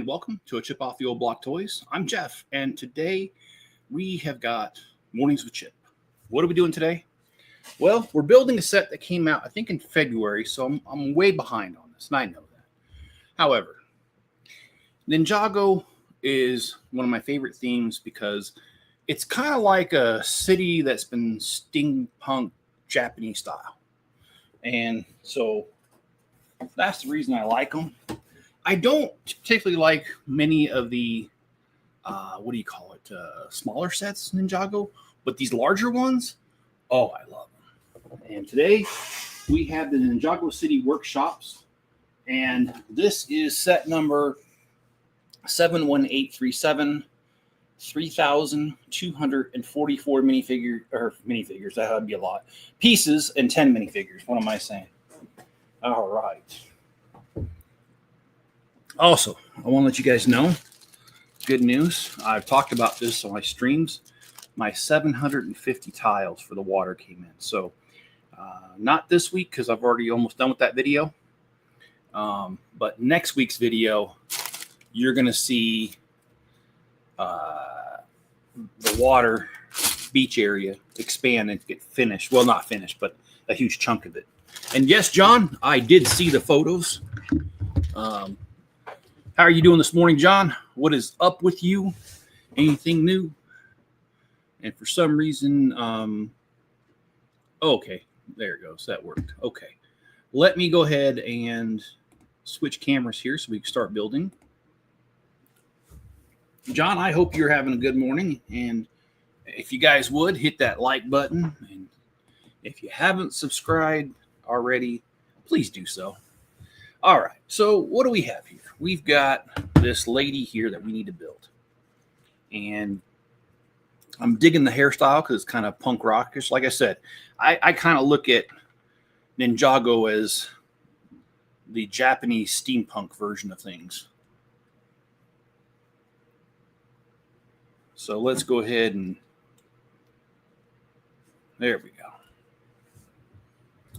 welcome to a Chip Off the Old Block Toys. I'm Jeff, and today we have got Mornings with Chip. What are we doing today? Well, we're building a set that came out, I think, in February, so I'm way behind on this, and I know that. However, Ninjago is one of my favorite themes because it's kind of like a city that's been steampunk Japanese style. And so that's the reason I like them. I don't particularly like many of the, smaller sets Ninjago, but these larger ones, oh, I love them. And today we have the Ninjago City Workshops, and this is set number 71837, 3,244 minifigures, that would be a lot, pieces and 10 minifigures. What am I saying? All right. Also, I want to let you guys know, good news. I've talked about this on my streams. My 750 tiles for the water came in. So not this week because I've already almost done with that video. But next week's video, you're going to see the water beach area expand and get finished. Well, not finished, but a huge chunk of it. And yes, John, I did see the photos. How are you doing this morning, John? What is up with you? Anything new? And for some reason, okay, there it goes. That worked. Okay. Let me go ahead and switch cameras here so we can start building. John, I hope you're having a good morning. And if you guys would, hit that like button. And if you haven't subscribed already, please do so. All right, so what do we have here? We've got this lady here that we need to build. And I'm digging the hairstyle because it's kind of punk rockish. Like I said, I kind of look at Ninjago as the Japanese steampunk version of things. So let's go ahead and, there we go.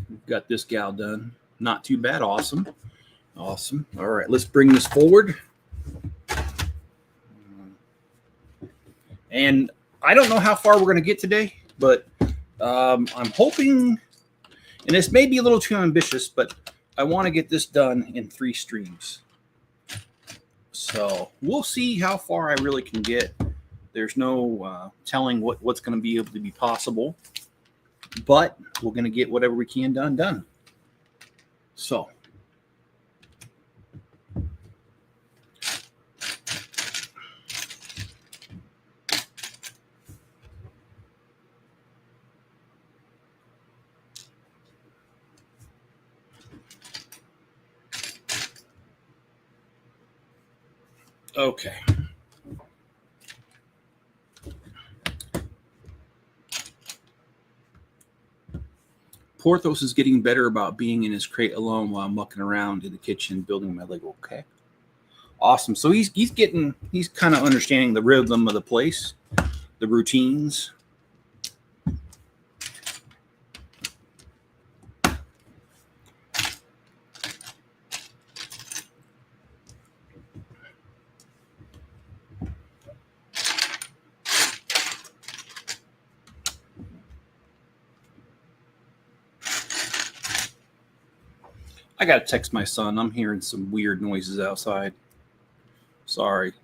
We've got this gal done. Not too bad. Awesome. Awesome. All right, let's bring this forward. And I don't know how far we're going to get today, but I'm hoping, and this may be a little too ambitious, but I want to get this done in 3 streams. So we'll see how far I really can get. There's no telling what's going to be able to be possible, but we're going to get whatever we can done. So. Okay. Porthos is getting better about being in his crate alone while I'm mucking around in the kitchen building my Lego. Okay. Awesome. So he's kind of understanding the rhythm of the place, the routines. I got to text my son. I'm hearing some weird noises outside. Sorry.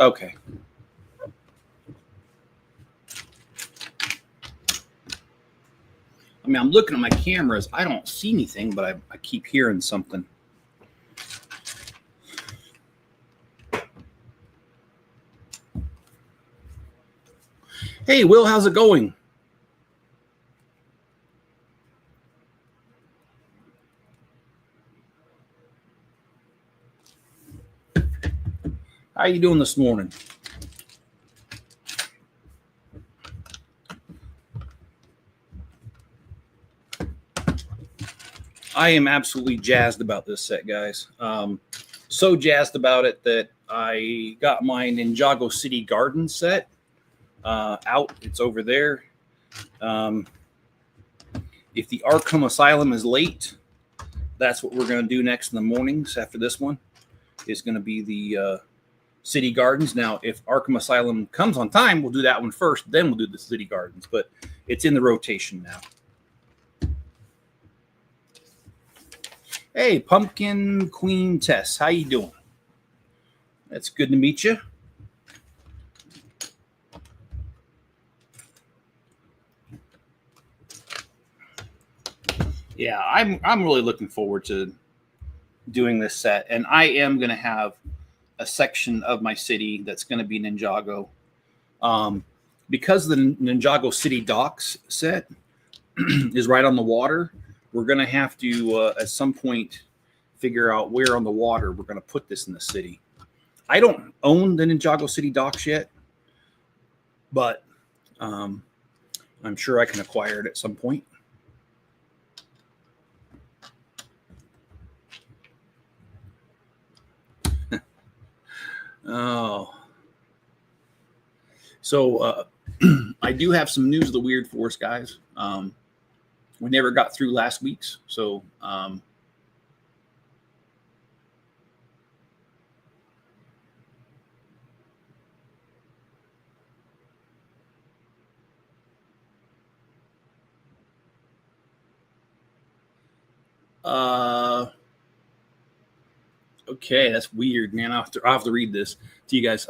Okay. I mean, I'm looking at my cameras. I don't see anything, but I keep hearing something. Hey, Will, how's it going? How you doing this morning? I am absolutely jazzed about this set, guys. so jazzed about it that I got my Ninjago City Garden set out. It's over there. If the Arkham Asylum is late, that's what we're going to do next in the mornings after this one. Is going to be the City Gardens. Now, if Arkham Asylum comes on time, we'll do that one first. Then we'll do the City Gardens. But it's in the rotation now. Hey, Pumpkin Queen Tess, how you doing? That's good to meet you. Yeah, I'm really looking forward to doing this set, and I am going to have a section of my city that's going to be Ninjago. Because the Ninjago City Docks set is right on the water, we're going to have to, at some point, figure out where on the water we're going to put this in the city. I don't own the Ninjago City Docks yet, but I'm sure I can acquire it at some point. Oh. So I do have some news of the weird for us, guys. We never got through last week's, so okay, that's weird, man. I'll have to read this to you guys.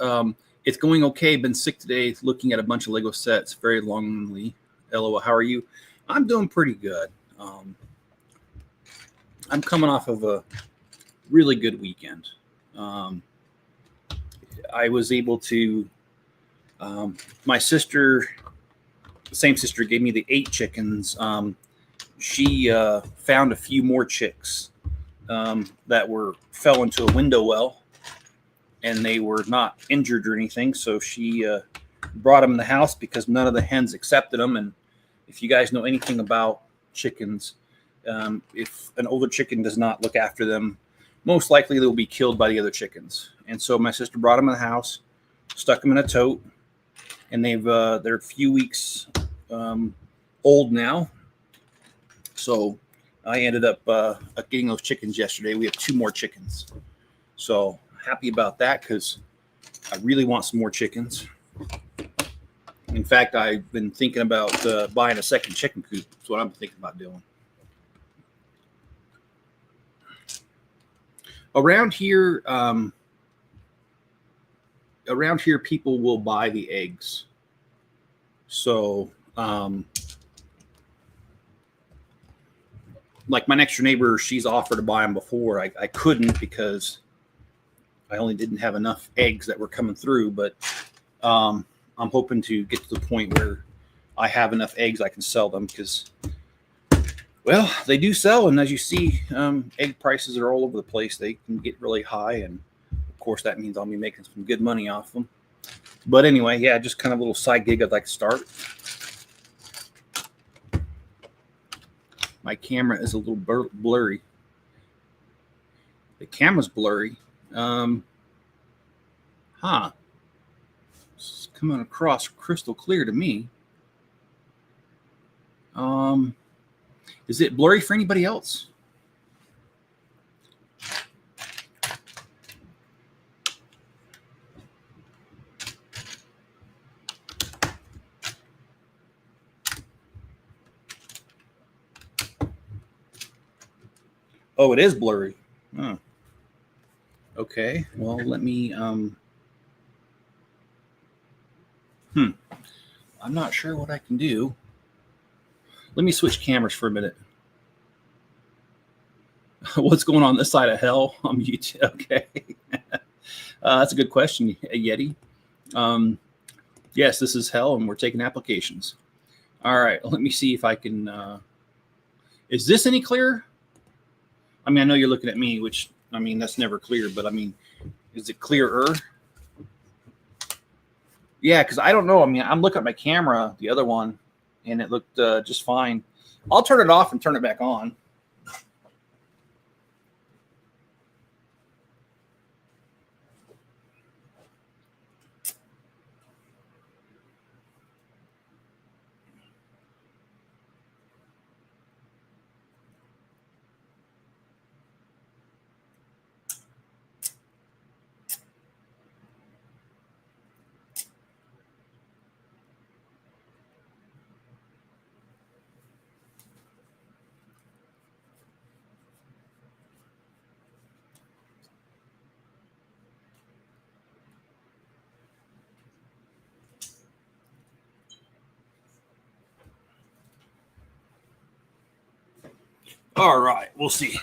It's going okay. Been sick today, looking at a bunch of Lego sets. Very lonely. LOL. How are you? I'm doing pretty good. I'm coming off of a really good weekend. I was able to. My sister, the same sister, gave me the 8 chickens. She found a few more chicks that fell into a window well, and they were not injured or anything. So she brought them in the house because none of the hens accepted them. And if you guys know anything about chickens, if an older chicken does not look after them, most likely they'll be killed by the other chickens. And so my sister brought them in the house, stuck them in a tote, and they're a few weeks old now. So I ended up getting those chickens yesterday. We have 2 more chickens. So happy about that because I really want some more chickens. In fact, I've been thinking about buying a second chicken coop. That's what I'm thinking about doing. Around here, people will buy the eggs. So, like my next door neighbor, she's offered to buy them before. I couldn't because I only didn't have enough eggs that were coming through. But I'm hoping to get to the point where I have enough eggs I can sell them because, well, they do sell. And as you see, egg prices are all over the place. They can get really high. And, of course, that means I'll be making some good money off them. But anyway, yeah, just kind of a little side gig I'd like to start. My camera is a little blurry. The camera's blurry. It's coming across crystal clear to me. Is it blurry for anybody else? Oh, it is blurry. Oh. Okay. Well, let me I'm not sure what I can do. Let me switch cameras for a minute. What's going on this side of hell on YouTube? Okay. That's a good question, Yeti. Yes, this is hell, and we're taking applications. All right. Let me see if I can. Is this any clearer? I mean, I know you're looking at me, which, I mean, that's never clear, but I mean, is it clearer? Yeah, because I don't know. I mean, I'm looking at my camera, the other one, and it looked just fine. I'll turn it off and turn it back on. All right, we'll see.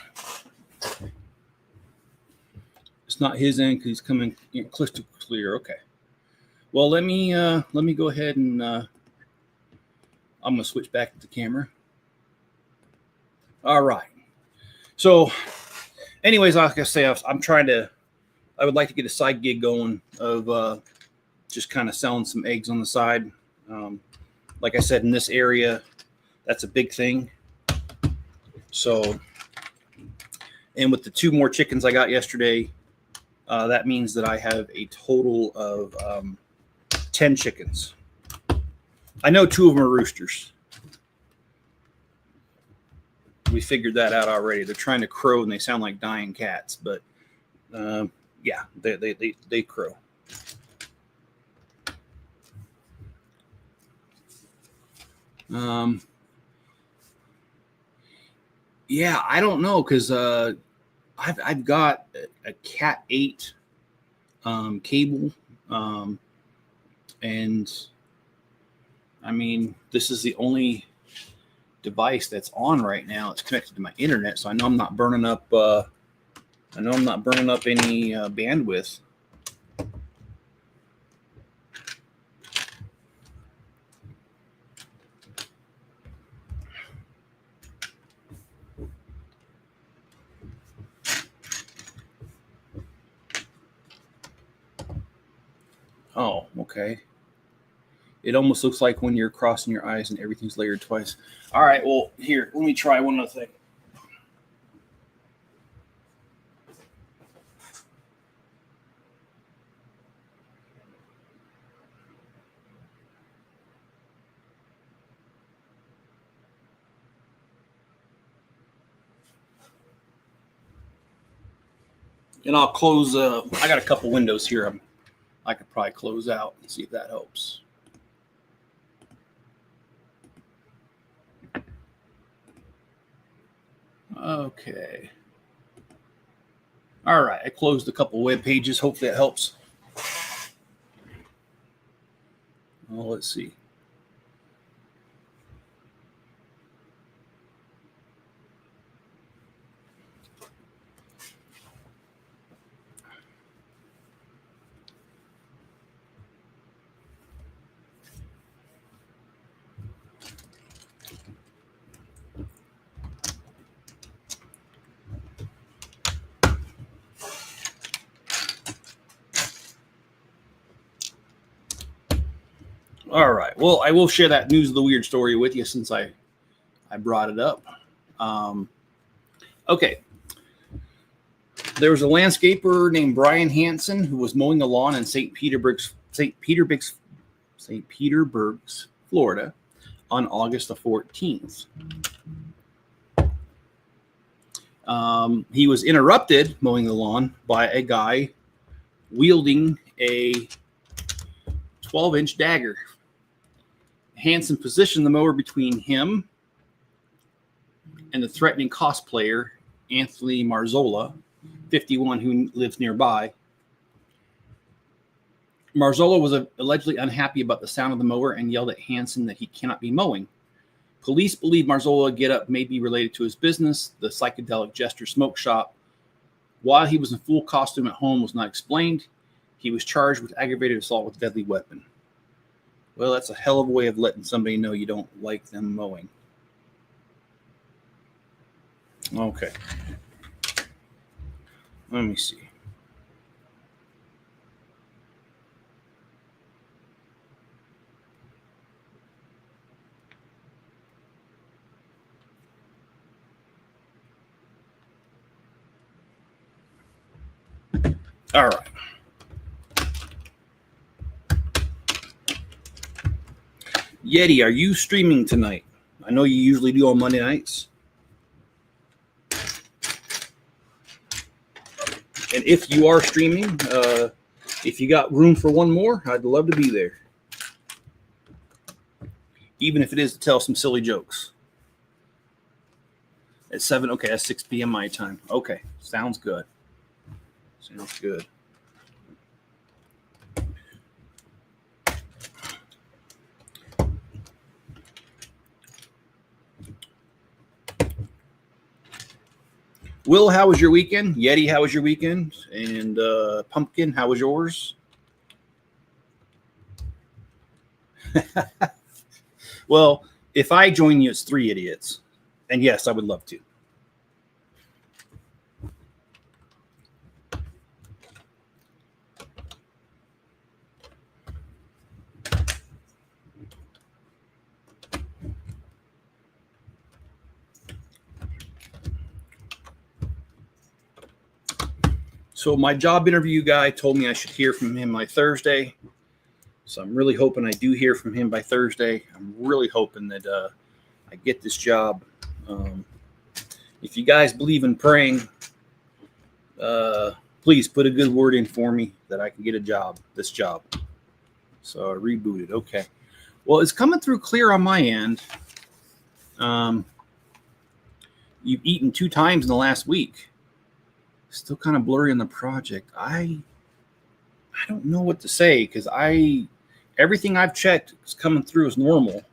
It's not his end because he's coming crystal clear. Okay. Well, let me go ahead and I'm gonna switch back to the camera. All right. So, anyways, like I say, I would like to get a side gig going of just kind of selling some eggs on the side. Like I said, in this area, that's a big thing. So, and with the 2 more chickens I got yesterday, that means that I have a total of 10 chickens. I know 2 of them are roosters. We figured that out already. They're trying to crow and they sound like dying cats, but yeah, they crow. Yeah, I don't know because I've got a Cat 8 cable, and I mean this is the only device that's on right now. It's connected to my internet, so I know I'm not burning up. Any bandwidth. Oh, okay. It almost looks like when you're crossing your eyes and everything's layered twice. All right, well, here, let me try one other thing. And I'll close, I got a couple windows here I could probably close out and see if that helps. Okay. All right, I closed a couple web pages. Hopefully that helps. Well, let's see. All right. Well, I will share that news of the weird story with you since I brought it up. Okay. There was a landscaper named Brian Hansen who was mowing the lawn in St. Petersburg, Florida, on August the 14th. He was interrupted mowing the lawn by a guy wielding a 12-inch dagger. Hansen positioned the mower between him and the threatening cosplayer, Anthony Marzola, 51, who lives nearby. Marzola was allegedly unhappy about the sound of the mower and yelled at Hansen that he cannot be mowing. Police believe Marzola's get-up may be related to his business, the Psychedelic Jester Smoke Shop. While he was in full costume at home was not explained. He was charged with aggravated assault with a deadly weapon. Well, that's a hell of a way of letting somebody know you don't like them mowing. Okay. Let me see. All right. Yeti, are you streaming tonight? I know you usually do on Monday nights. And if you are streaming, if you got room for one more, I'd love to be there. Even if it is to tell some silly jokes. At 7, okay, that's 6 p.m. my time. Okay, sounds good. Sounds good. Will, how was your weekend? Yeti, how was your weekend? And Pumpkin, how was yours? Well, if I join you, it's 3 idiots. And yes, I would love to. So my job interview guy told me I should hear from him by Thursday. So I'm really hoping I do hear from him by Thursday. I'm really hoping that I get this job. If you guys believe in praying, please put a good word in for me that I can get a job, this job. So I rebooted. Okay. Well, it's coming through clear on my end. You've eaten 2 times in the last week. Still kind of blurry on the project. I don't know what to say because everything I've checked is coming through as normal.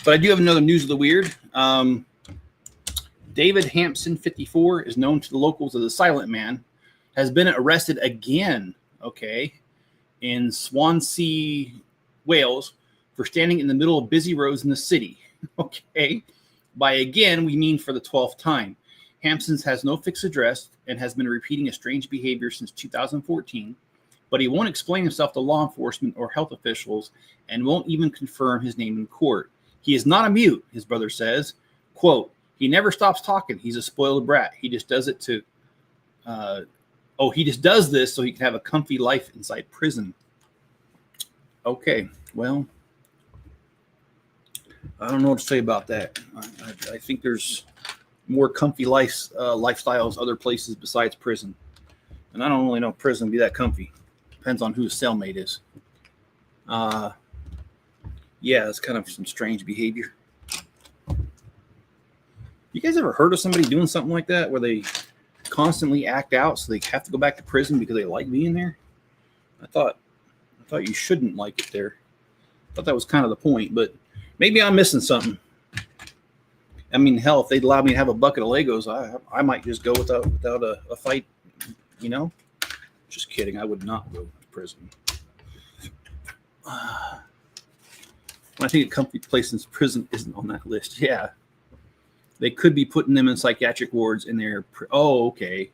But I do have another news of the weird. David Hampson, 54, is known to the locals as the Silent Man, has been arrested again, in Swansea, Wales, for standing in the middle of busy roads in the city. By again, we mean for the 12th time. Hampson has no fixed address and has been repeating a strange behavior since 2014, but he won't explain himself to law enforcement or health officials and won't even confirm his name in court. He is not a mute, his brother says. Quote, he never stops talking. He's a spoiled brat. He just does it to, he just does this so he can have a comfy life inside prison. Okay, well, I don't know what to say about that. I think there's more comfy lifestyles other places besides prison. And I don't really know if prison be that comfy. Depends on who his cellmate is. Yeah, it's kind of some strange behavior. You guys ever heard of somebody doing something like that where they constantly act out so they have to go back to prison because they like being there? I thought you shouldn't like it there. I thought that was kind of the point, but maybe I'm missing something. I mean, hell, if they'd allow me to have a bucket of Legos, I might just go without a fight, Just kidding. I would not go to prison. I think a comfy place in prison isn't on that list. Yeah. They could be putting them in psychiatric wards in their... Oh, okay.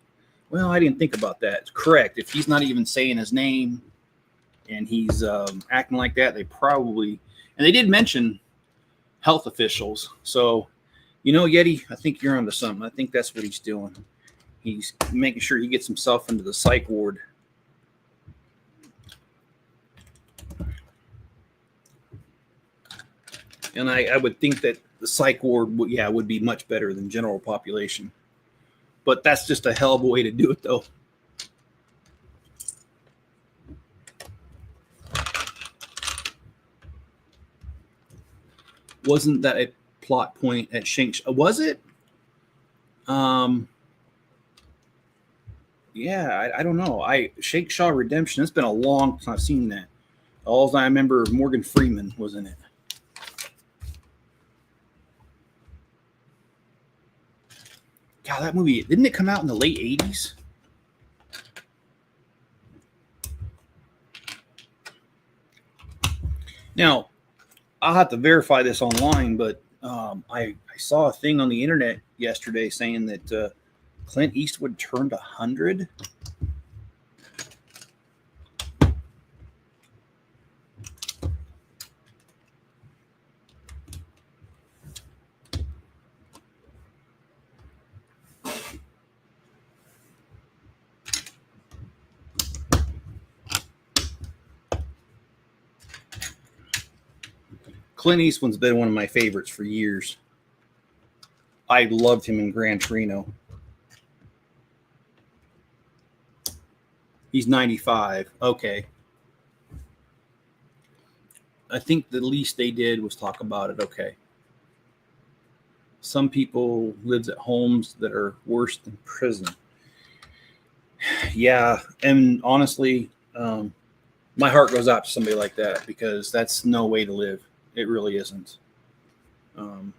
Well, I didn't think about that. It's correct. If he's not even saying his name and he's acting like that, they probably... And they did mention health officials. So, Yeti, I think you're onto something. I think that's what he's doing. He's making sure he gets himself into the psych ward. And I would think that the psych ward would be much better than general population. But that's just a hell of a way to do it, though. Wasn't that a plot point at Shang-Chi? Was it? Yeah, I don't know. Shake-Shaw Redemption, it's been a long time I've seen that. All I remember, Morgan Freeman was in it. God, that movie, didn't it come out in the late 80s? Now, I'll have to verify this online, but I saw a thing on the internet yesterday saying that Clint Eastwood turned 100. Clint Eastwood's been one of my favorites for years. I loved him in Gran Torino. He's 95. Okay. I think the least they did was talk about it. Okay. Some people lives at homes that are worse than prison. Yeah, and honestly, my heart goes out to somebody like that because that's no way to live. It really isn't. Um,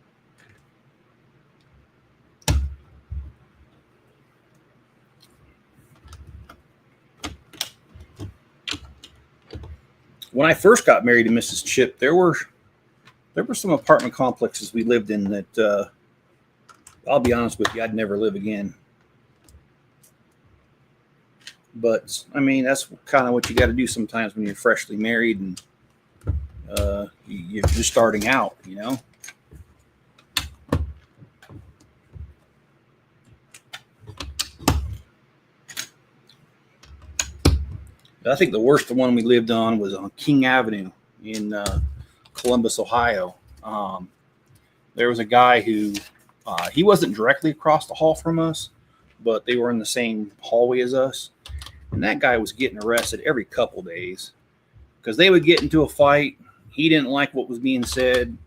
when I first got married to Mrs. Chip, there were some apartment complexes we lived in that I'll be honest with you, I'd never live again. But I mean, that's kind of what you got to do sometimes when you're freshly married and you're just starting out, you know. I think the worst one we lived on was on King Avenue in Columbus, Ohio. Um, there was a guy who he wasn't directly across the hall from us, but they were in the same hallway as us. And that guy was getting arrested every couple days because they would get into a fight. He didn't like what was being said.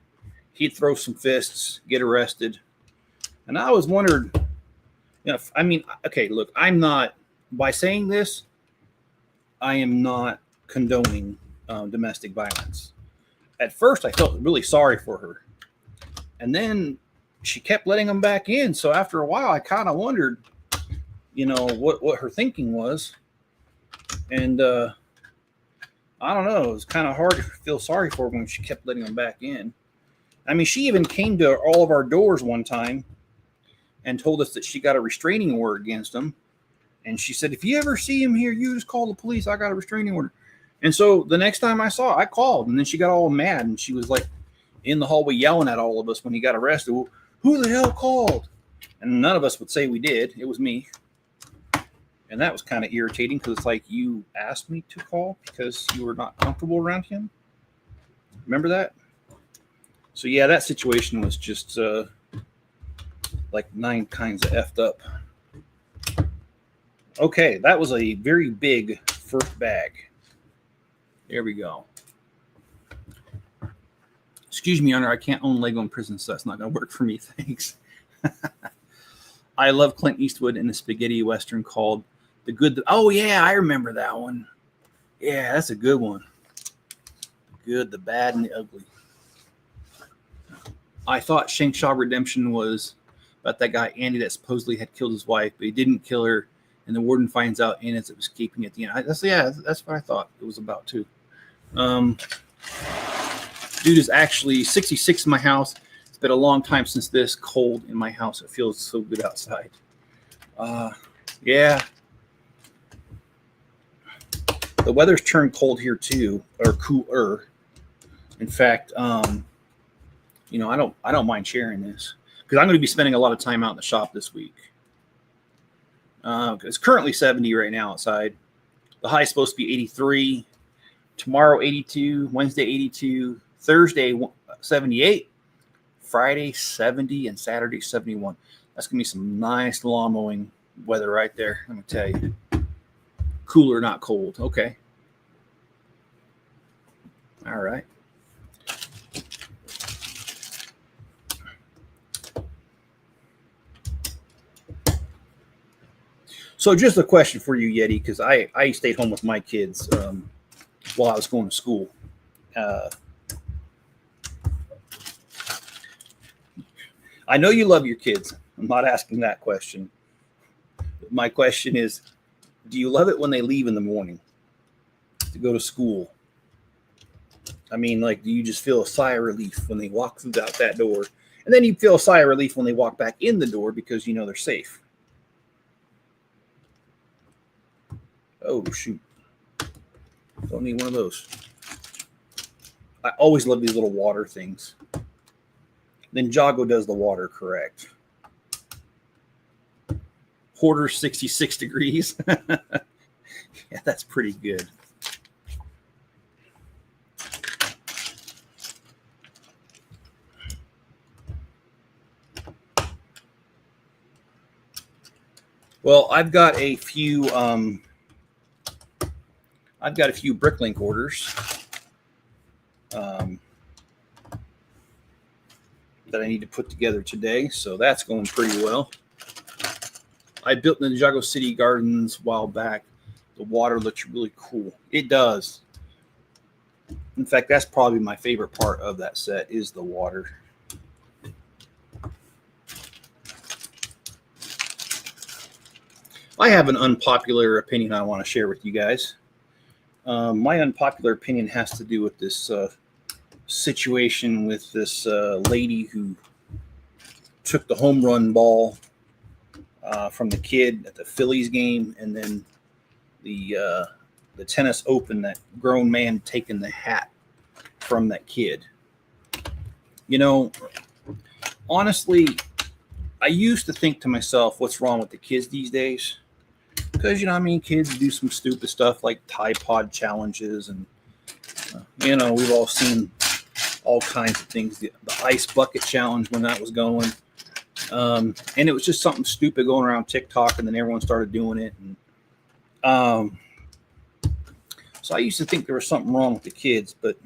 He'd throw some fists, get arrested. And I always wondered, I mean, okay, look, I'm not, by saying this, I am not condoning domestic violence. At first, I felt really sorry for her. And then she kept letting him back in. So after a while, I kind of wondered, what her thinking was. And I don't know. It was kind of hard to feel sorry for her when she kept letting him back in. I mean, she even came to all of our doors one time and told us that she got a restraining order against him. And she said, if you ever see him here, you just call the police. I got a restraining order. And so the next time I saw her, I called. And then she got all mad. And she was like in the hallway yelling at all of us when he got arrested. Well, who the hell called? And none of us would say we did. It was me. And that was kind of irritating because it's like you asked me to call because you were not comfortable around him. Remember that? So, yeah, that situation was just like 9 kinds of effed up. Okay, that was a very big first bag. There we go. Excuse me, Honor, I can't own Lego in prison, so that's not going to work for me. Thanks. I love Clint Eastwood in the spaghetti western called The Good. Oh, yeah, I remember that one. Yeah, that's a good one. The Good, the Bad, and the Ugly. I thought Shankshaw Redemption was about that guy, Andy, that supposedly had killed his wife, but he didn't kill her. And the warden finds out and ends up escaping at the end. That's what I thought it was about too. Dude is actually 66 in my house. It's been a long time since this cold in my house. It feels so good outside. Yeah. The weather's turned cold here too, or cooler. In fact, I don't mind sharing this because I'm going to be spending a lot of time out in the shop this week. It's currently 70 right now outside. The high is supposed to be 83. Tomorrow, 82. Wednesday, 82. Thursday, 78. Friday, 70. And Saturday, 71. That's going to be some nice lawn mowing weather right there. Let me tell you. Cooler, not cold. Okay. All right. So just a question for you, Yeti, because I stayed home with my kids while I was going to school. I know you love your kids. I'm not asking that question. My question is, do you love it when they leave in the morning to go to school? I mean, like, do you just feel a sigh of relief when they walk out that door? And then you feel a sigh of relief when they walk back in the door because you know they're safe. Oh, shoot. Don't need one of those. I always love these little water things. Ninjago does the water correct. Hoarder 66 degrees. Yeah, that's pretty good. Well, I've got a few Bricklink orders that I need to put together today, so that's going pretty well. I built the Ninjago City Gardens a while back. The water looks really cool. It does. In fact, that's probably my favorite part of that set is the water. I have an unpopular opinion I want to share with you guys. My unpopular opinion has to do with this situation with this lady who took the home run ball from the kid at the Phillies game, and then the tennis open, that grown man taking the hat from that kid. You know, honestly, I used to think to myself, what's wrong with the kids these days? Because, you know, I mean, kids do some stupid stuff like Tide Pod challenges, and, you know, we've all seen all kinds of things. The ice bucket challenge when that was going. And it was just something stupid going around TikTok, and then everyone started doing it. And so I used to think there was something wrong with the kids, but,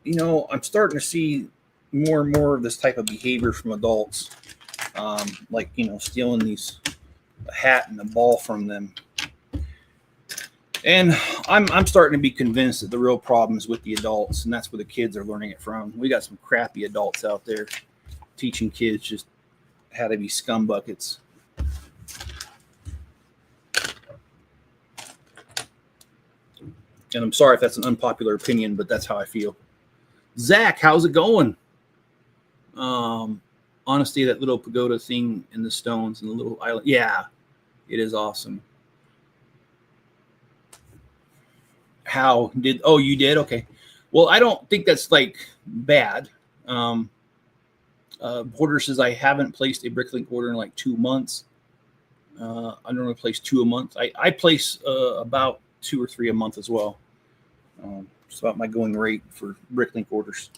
you know, I'm starting to see more and more of this type of behavior from adults, like, you know, stealing a hat and a ball from them. And I'm starting to be convinced that the real problem is with the adults, and that's where the kids are learning it from. We got some crappy adults out there teaching kids just how to be scumbuckets. And I'm sorry if that's an unpopular opinion, but that's how I feel. Zach, how's it going? Honestly, that little pagoda thing in the stones and the little island. Yeah, it is awesome. How did, oh, you did? Okay. Well, I don't think that's like bad. Porter says, I haven't placed a Bricklink order in like 2 months. I normally place 2 a month. I place about 2 or 3 a month as well. It's about my going rate for Bricklink orders.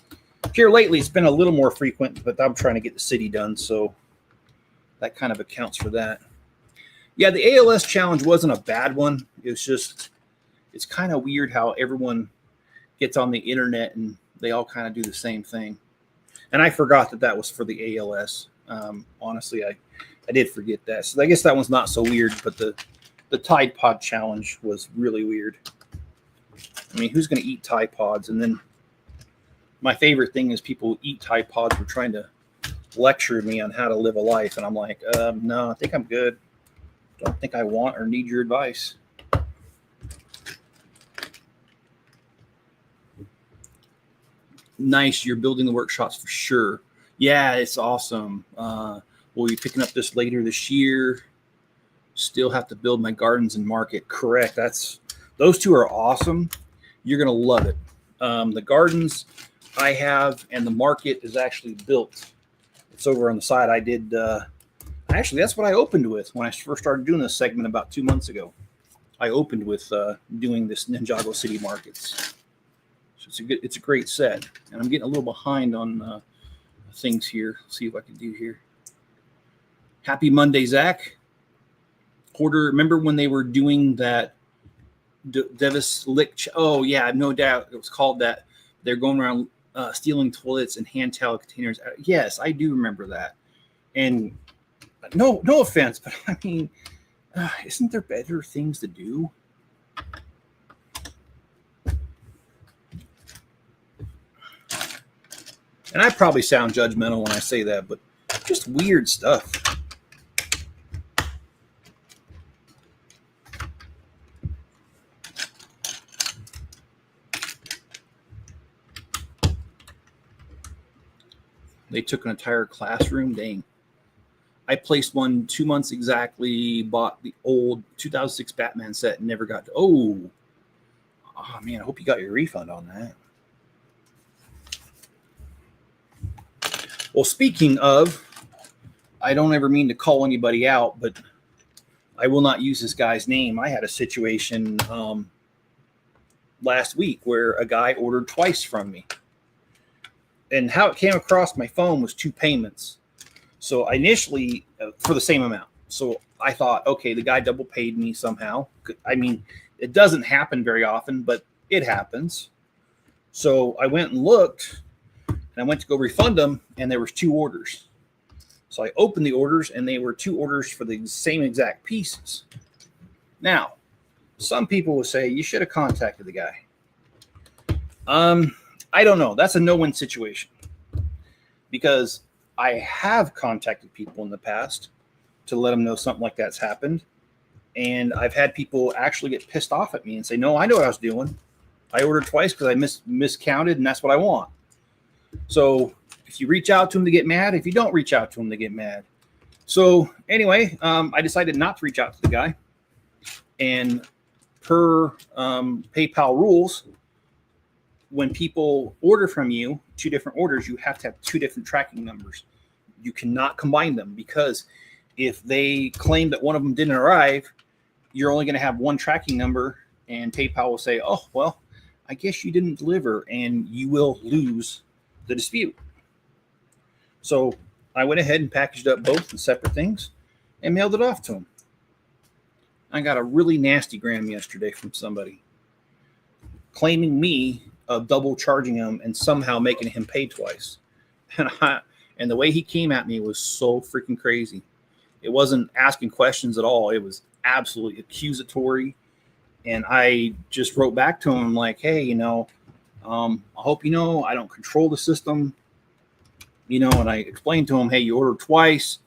Here lately, it's been a little more frequent, but I'm trying to get the city done, so that kind of accounts for that. Yeah, the ALS challenge wasn't a bad one. It's just, it's kind of weird how everyone gets on the internet and they all kind of do the same thing. And I forgot that was for the ALS. Honestly, I did forget that. So I guess that one's not so weird, but the Tide Pod challenge was really weird. I mean, who's going to eat Tide Pods? And then my favorite thing is people who eat Tide Pods were trying to lecture me on how to live a life. And I'm like, no, I think I'm good. Don't think I want or need your advice. Nice. You're building the workshops for sure. Yeah, it's awesome. We'll be picking up this later this year. Still have to build my gardens and market. Correct. Those two are awesome. You're going to love it. The gardens I have and the market is actually built. It's over on the side. I did. Actually, that's what I opened with when I first started doing this segment about 2 months ago. I opened with doing this Ninjago City Markets. So it's a great set, and I'm getting a little behind on things here. Let's see if I can do here. Happy Monday, Zach. Porter, remember when they were doing that Devis Lick? Oh yeah, no doubt it was called that. They're going around stealing toilets and hand towel containers. Yes, I do remember that. And no offense, but I mean, isn't there better things to do? And I probably sound judgmental when I say that, but just weird stuff. They took an entire classroom. Dang. I placed one 2 months exactly, bought the old 2006 Batman set and never got to. Oh, man, I hope you got your refund on that. Well, speaking of, I don't ever mean to call anybody out, but I will not use this guy's name. I had a situation last week where a guy ordered twice from me. And how it came across my phone was 2 payments. So I initially, for the same amount. So I thought, okay, the guy double paid me somehow. I mean, it doesn't happen very often, but it happens. So I went and looked, and I went to go refund them, and there was 2 orders. So I opened the orders, and they were 2 orders for the same exact pieces. Now, some people will say you should have contacted the guy. I don't know. That's a no-win situation, because I have contacted people in the past to let them know something like that's happened. And I've had people actually get pissed off at me and say, no, I know what I was doing. I ordered twice because I miscounted, and that's what I want. So if you reach out to them, they get mad. If you don't reach out to them, they get mad. So anyway, I decided not to reach out to the guy. And per PayPal rules, when people order from you 2 different orders, you have to have 2 different tracking numbers. You cannot combine them, because if they claim that one of them didn't arrive, you're only going to have 1 tracking number, and PayPal will say, oh, well, I guess you didn't deliver, and you will lose the dispute. So I went ahead and packaged up both in separate things and mailed it off to him. I got a really nasty gram yesterday from somebody claiming me of double charging him and somehow making him pay twice. And the way he came at me was so freaking crazy. It wasn't asking questions at all. It was absolutely accusatory. And I just wrote back to him like, hey, I hope you know I don't control the system. And I explained to him, hey, you ordered twice.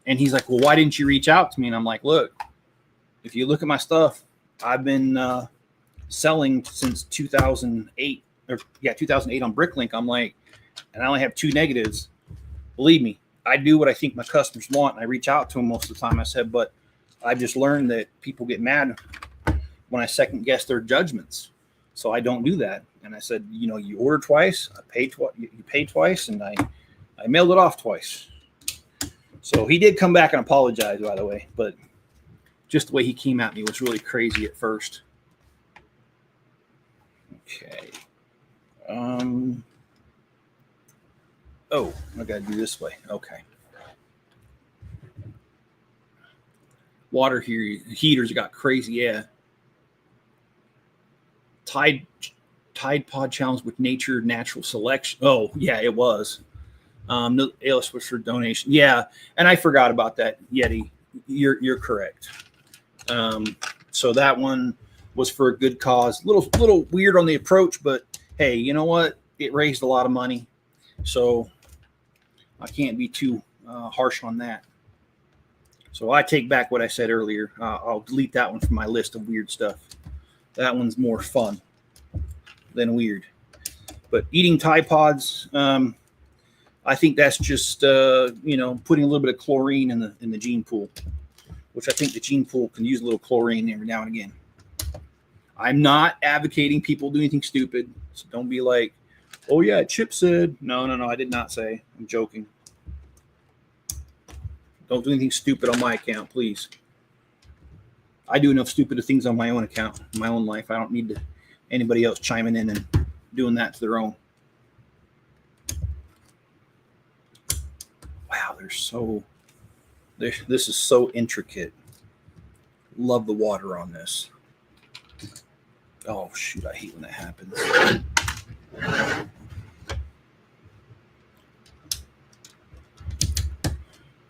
And he's like, well, why didn't you reach out to me? And I'm like, look, if you look at my stuff, I've been selling since 2008 on Bricklink. I'm like, and I only have 2 negatives. Believe me, I do what I think my customers want. And I reach out to them most of the time. I said, but I've just learned that people get mad when I second guess their judgments. So I don't do that. And I said, you ordered twice, you paid twice, and I mailed it off twice. So he did come back and apologize, by the way, but just the way he came at me was really crazy at first. Okay. Oh, I got to do this way. Okay. Water heaters got crazy. Yeah. Tide Pod challenge with natural selection. Oh, yeah, it was. No, ALS was for donation. Yeah, and I forgot about that, Yeti. You're correct. So that one was for a good cause. Little weird on the approach, but hey, you know what? It raised a lot of money, so I can't be too harsh on that. So I take back what I said earlier. I'll delete that one from my list of weird stuff. That one's more fun than weird. But eating Tide Pods, I think that's just putting a little bit of chlorine in the gene pool, which I think the gene pool can use a little chlorine every now and again. I'm not advocating people do anything stupid, so don't be like, oh yeah, Chip said. No, I did not say. I'm joking. Don't do anything stupid on my account, please. I do enough stupid things on my own account, in my own life. I don't need anybody else chiming in and doing that to their own. Wow, this is so intricate. Love the water on this. Oh, shoot, I hate when that happens.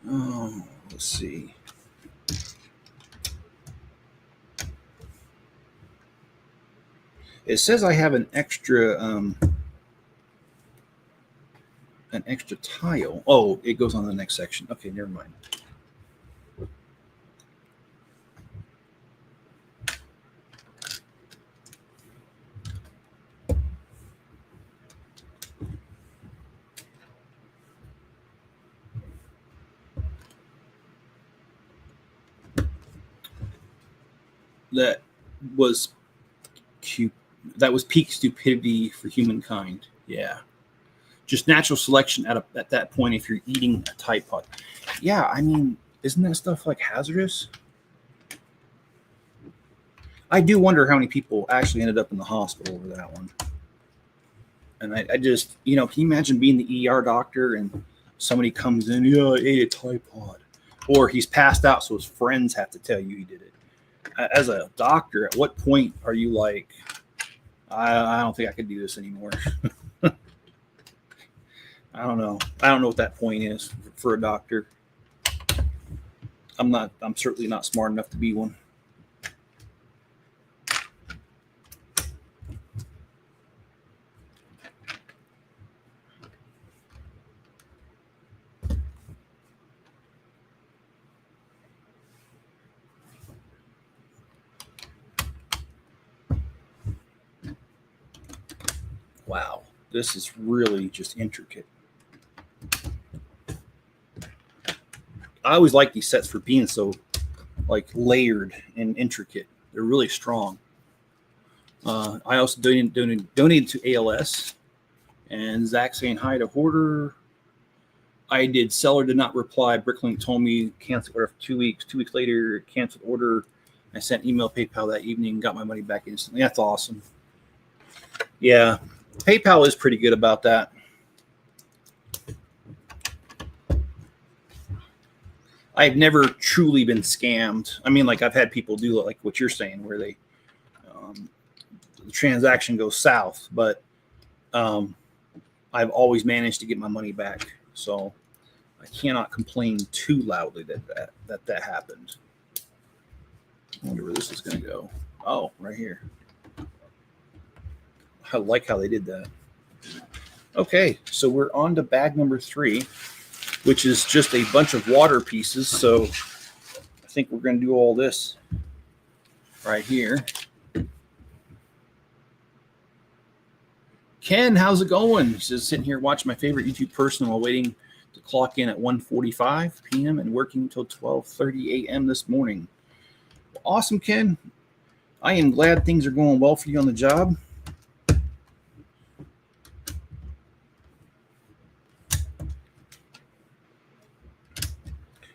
Oh, let's see. It says I have an extra tile. Oh, it goes on the next section. Okay, never mind. That was cute. That was peak stupidity for humankind. Yeah. Just natural selection at that point if you're eating a Tide Pod. Yeah, I mean, isn't that stuff like hazardous? I do wonder how many people actually ended up in the hospital over that one. And I just, can you imagine being the ER doctor and somebody comes in, yeah, I ate a Tide Pod. Or he's passed out, so his friends have to tell you he did it. As a doctor, at what point are you like, I don't think I could do this anymore? I don't know. I don't know what that point is for a doctor. I'm certainly not smart enough to be one. Wow, this is really just intricate. I always like these sets for being so like layered and intricate. They're really strong. I also donated to ALS, and Zach saying hi to Hoarder. I did. Seller did not reply. Bricklink told me cancel order for 2 weeks. 2 weeks later, canceled order. I sent email PayPal that evening, got my money back instantly. That's awesome. Yeah, PayPal is pretty good about that. I've never truly been scammed. I mean, like I've had people do like what you're saying, where they the transaction goes south, but I've always managed to get my money back. So I cannot complain too loudly that happened. I wonder where this is going to go. Oh, right here. I like how they did that. Okay, so we're on to bag number 3, which is just a bunch of water pieces. So I think we're going to do all this right here. Ken, how's it going? He says, sitting here watching my favorite YouTube person while waiting to clock in at 1:45 p.m. and working until 12:30 a.m. this morning. Awesome, Ken. I am glad things are going well for you on the job.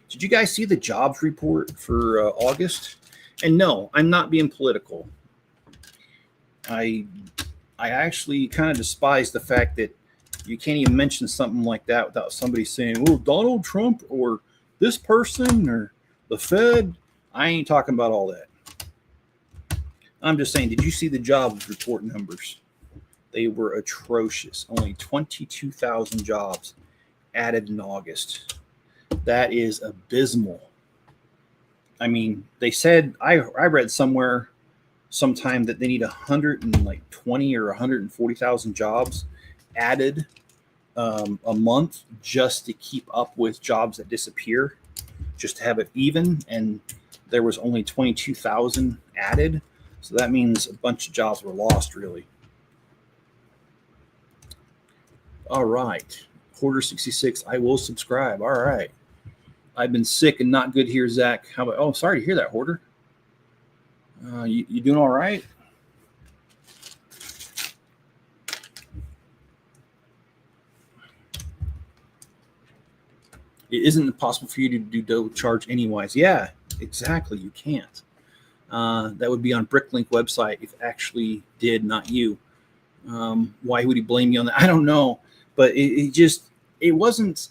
Did you guys see the jobs report for August? And no, I'm not being political. I actually kind of despise the fact that you can't even mention something like that without somebody saying, "Oh, Donald Trump or this person or the Fed." I ain't talking about all that. I'm just saying, did you see the jobs report numbers? They were atrocious. Only 22,000 jobs added in August. That is abysmal. I mean, they said, I read somewhere sometime that they need 120 or 140,000 jobs added a month just to keep up with jobs that disappear, just to have it even. And there was only 22,000 added. So that means a bunch of jobs were lost, really. All right. Quarter 66. I will subscribe. All right. I've been sick and not good here, Zach. How about? Oh, sorry to hear that, Hoarder. You doing all right? It isn't possible for you to do double charge anyways. Yeah, exactly. You can't. That would be on Bricklink website if actually did, not you. Why would he blame you on that? I don't know. But it wasn't.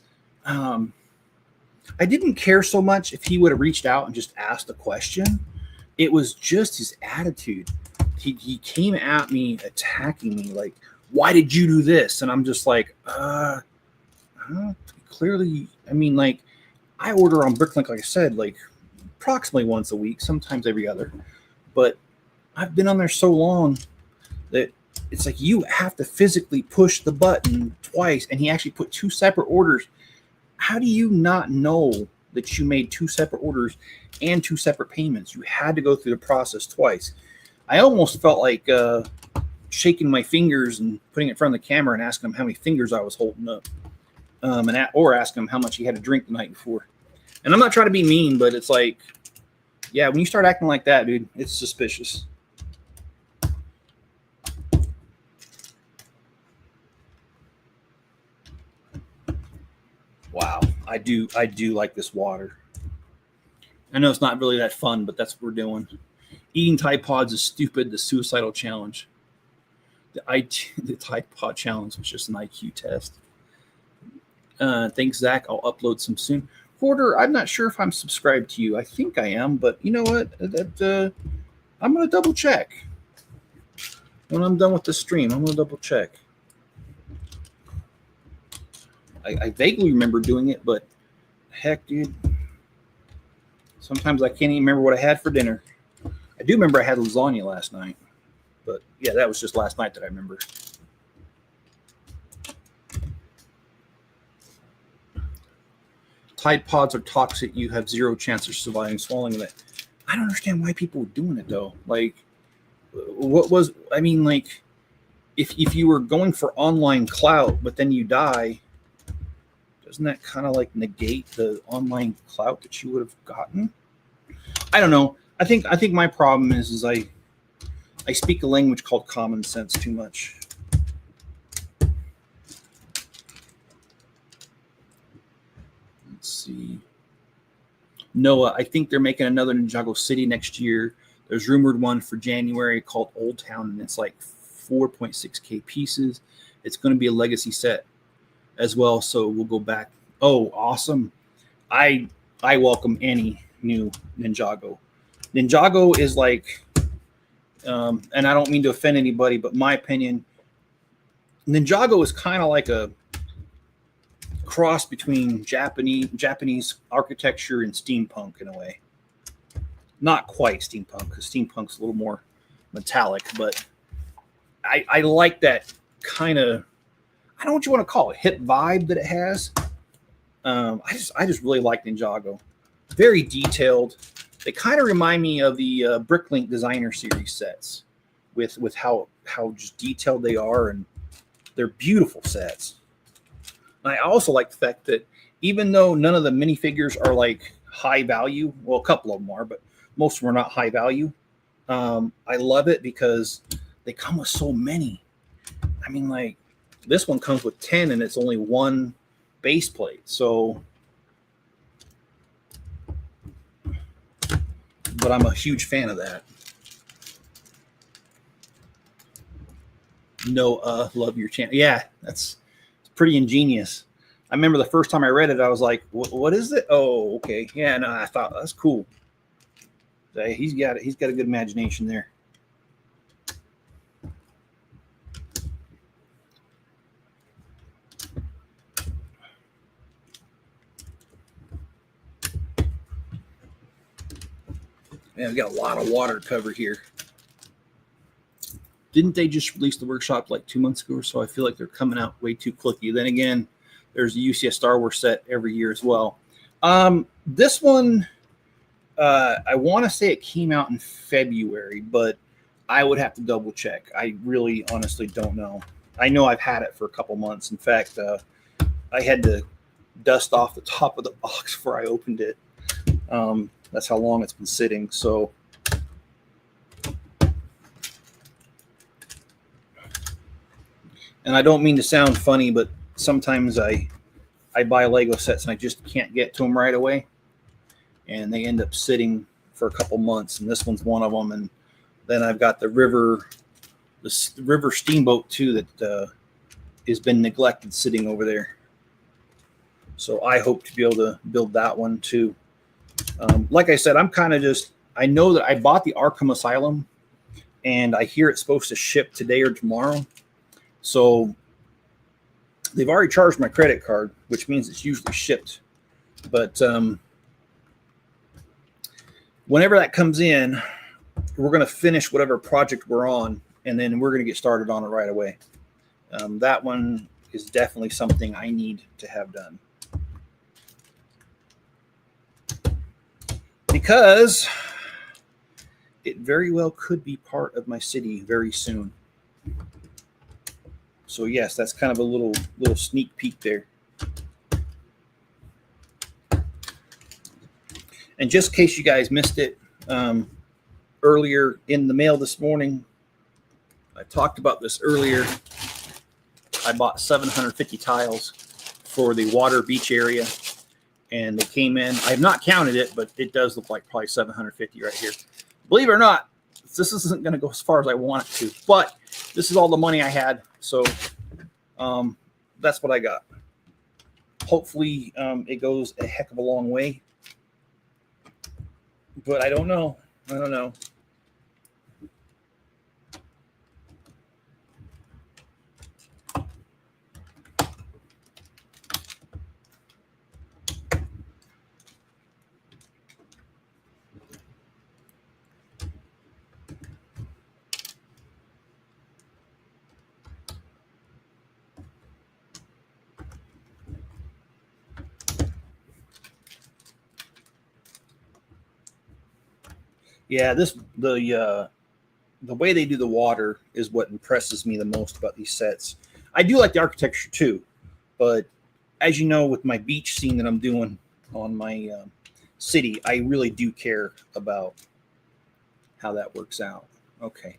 I didn't care so much if he would have reached out and just asked a question. It was just his attitude. He came at me, attacking me, like, why did you do this? And I'm just like, clearly, I mean, like, I order on Bricklink, like I said, like approximately once a week, sometimes every other. But I've been on there so long that it's like you have to physically push the button twice. And he actually put 2 separate orders. How do you not know that you made 2 separate orders and 2 separate payments? You had to go through the process twice. I almost felt like shaking my fingers and putting it in front of the camera and asking him how many fingers I was holding up, or asking him how much he had to drink the night before. And I'm not trying to be mean, but it's like, yeah, when you start acting like that, dude, it's suspicious. Wow, I do like this water. I know it's not really that fun, but that's what we're doing. Eating Tide Pods is stupid. The suicidal challenge. The Tide Pod challenge was just an IQ test. Thanks, Zach. I'll upload some soon. Hoarder, I'm not sure if I'm subscribed to you. I think I am, but you know what? I'm going to double check. When I'm done with the stream, I'm going to double check. I vaguely remember doing it, but heck, dude. Sometimes I can't even remember what I had for dinner. I do remember I had lasagna last night. But yeah, that was just last night that I remember. Tide Pods are toxic. You have zero chance of surviving swallowing it. I don't understand why people were doing it though. Like, what was, I mean, like, if you were going for online clout, but then you die, doesn't that kind of like negate the online clout that you would have gotten? I don't know. I think my problem is I speak a language called common sense too much. Let's see. Noah, I think they're making another Ninjago City next year. There's rumored one for January called Old Town, and it's like 4.6K pieces. It's going to be a legacy set as well, so we'll go back. Oh, awesome. I welcome any new Ninjago. Ninjago is like, and I don't mean to offend anybody, but my opinion, Ninjago is kind of like a cross between Japanese architecture and steampunk in a way. Not quite steampunk, because steampunk's a little more metallic, but I like that kind of, I don't know what you want to call it, hip vibe that it has. I just really like Ninjago. Very detailed. They kind of remind me of the Bricklink designer series sets, with how just detailed they are, and they're beautiful sets. And I also like the fact that even though none of the minifigures are like high value, well, a couple of them are, but most of them are not high value. I love it because they come with so many. I mean, like, this one comes with 10 and it's only one base plate. So, but I'm a huge fan of that. No, love your channel. Yeah, that's pretty ingenious. I remember the first time I read it, I was like, what is it? Oh, okay. Yeah, no, I thought that's cool. He's got a good imagination there. Man, we got a lot of water to cover here. Didn't they just release the workshop like 2 months ago or so? I feel like they're coming out way too clicky. Then again, there's the UCS Star Wars set every year as well. This one, I want to say it came out in February, but I would have to double check. I really honestly don't know. I know I've had it for a couple months. In fact, I had to dust off the top of the box before I opened it. That's how long it's been sitting. So, and I don't mean to sound funny, but sometimes I buy Lego sets and I just can't get to them right away, and they end up sitting for a couple months. And this one's one of them. And then I've got the river steamboat too that has been neglected, sitting over there. So I hope to be able to build that one too. Like I said, I'm kind of just, I know that I bought the Arkham Asylum, and I hear it's supposed to ship today or tomorrow. So they've already charged my credit card, which means it's usually shipped. But whenever that comes in, we're going to finish whatever project we're on, and then we're going to get started on it right away. That one is definitely something I need to have done, because it very well could be part of my city very soon. So yes, that's kind of a little sneak peek there. And just in case you guys missed it, earlier in the mail this morning, I talked about this earlier. I bought 750 tiles for the water beach area, and they came in. I have not counted it, but it does look like probably 750 right here. Believe it or not, this isn't going to go as far as I want it to, but this is all the money I had. So that's what I got. Hopefully it goes a heck of a long way, but I don't know. I don't know. Yeah, the way they do the water is what impresses me the most about these sets. I do like the architecture too, but as you know, with my beach scene that I'm doing on my city, I really do care about how that works out. Okay,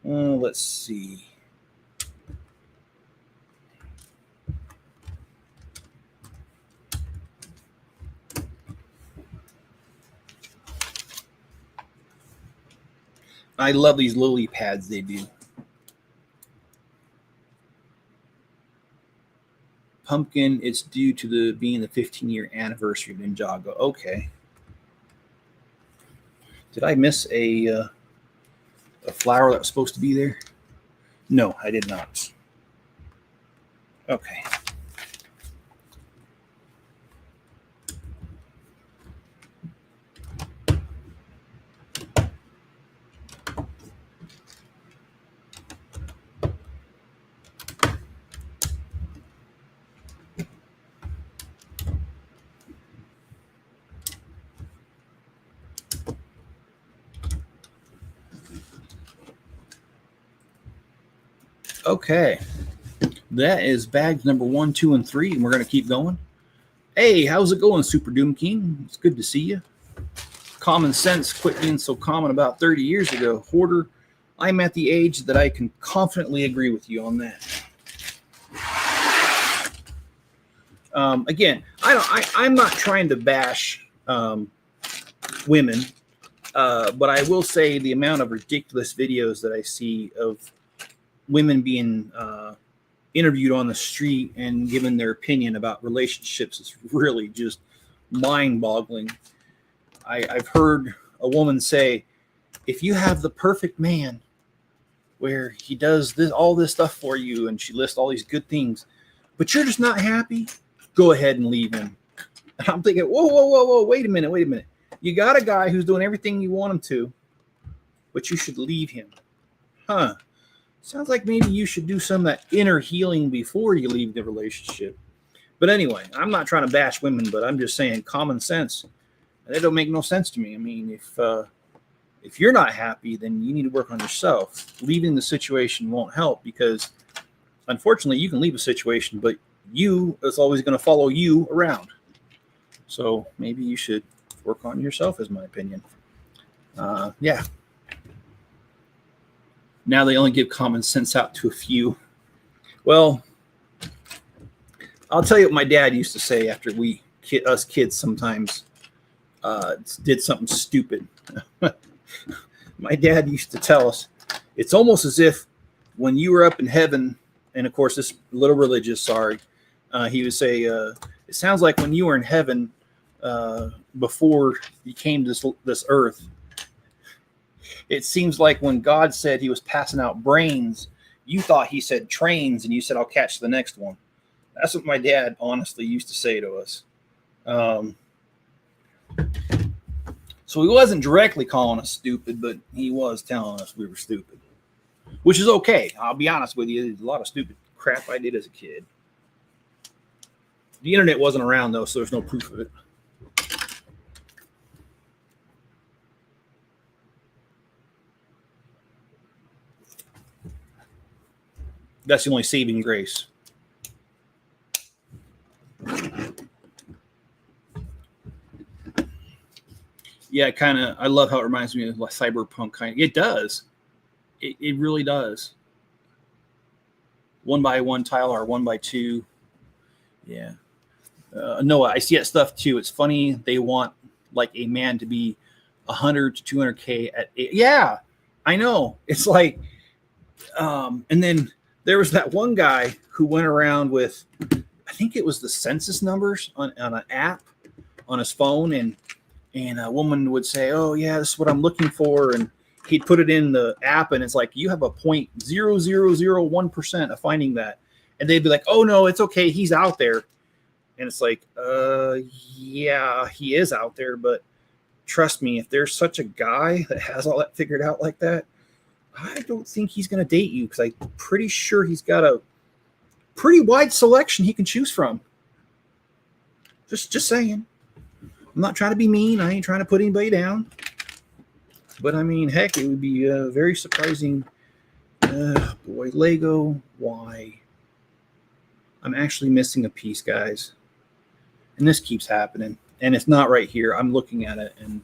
let's see. I love these lily pads they do. Pumpkin, it's due to the being the 15-year anniversary of Ninjago. Okay. Did I miss a flower that was supposed to be there? No, I did not. Okay. Okay. That is bags number 1, 2, and 3, and we're going to keep going. Hey, how's it going, Super Doom King? It's good to see you. Common sense quit being so common about 30 years ago. Hoarder, I'm at the age that I can confidently agree with you on that. Again, I'm not trying to bash women, but I will say the amount of ridiculous videos that I see of women being interviewed on the street and given their opinion about relationships is really just mind-boggling. I've heard a woman say, if you have the perfect man where he does all this stuff for you, and she lists all these good things, but you're just not happy, go ahead and leave him. And I'm thinking, whoa, wait a minute. You got a guy who's doing everything you want him to, but you should leave him. Huh. Sounds like maybe you should do some of that inner healing before you leave the relationship. But anyway, I'm not trying to bash women, but I'm just saying common sense. That don't make no sense to me. I mean, if you're not happy, then you need to work on yourself. Leaving the situation won't help because, unfortunately, you can leave a situation, but you is always going to follow you around. So maybe you should work on yourself, is my opinion. Yeah. Now they only give common sense out to a few. Well, I'll tell you what my dad used to say after us kids sometimes did something stupid. My dad used to tell us, it's almost as if when you were up in heaven, and of course, this little religious, sorry, he would say, it sounds like when you were in heaven before you came to this earth, it seems like when God said he was passing out brains, you thought he said trains, and you said, I'll catch the next one. That's what my dad honestly used to say to us. So he wasn't directly calling us stupid, but he was telling us we were stupid, which is okay. I'll be honest with you. There's a lot of stupid crap I did as a kid. The internet wasn't around, though, so there's no proof of it. That's the only saving grace. Yeah, I love how it reminds me of like cyberpunk kind of. It does. It really does. 1x1 tile or 1x2. Yeah. No, I see that stuff too. It's funny. They want like a man to be 100 to 200K at 8. Yeah, I know. It's like, and then there was that one guy who went around with, I think it was the census numbers on an app on his phone, and a woman would say, oh yeah, this is what I'm looking for, and he'd put it in the app, and it's like, you have a 0.0001% of finding that, and they'd be like, oh no, it's okay, he's out there. And it's like, yeah, he is out there, but trust me, if there's such a guy that has all that figured out like that, I don't think he's going to date you, because I'm pretty sure he's got a pretty wide selection he can choose from. Just saying. I'm not trying to be mean. I ain't trying to put anybody down. But I mean, heck, it would be very surprising. Boy, Lego, why? I'm actually missing a piece, guys. And this keeps happening. And it's not right here. I'm looking at it, and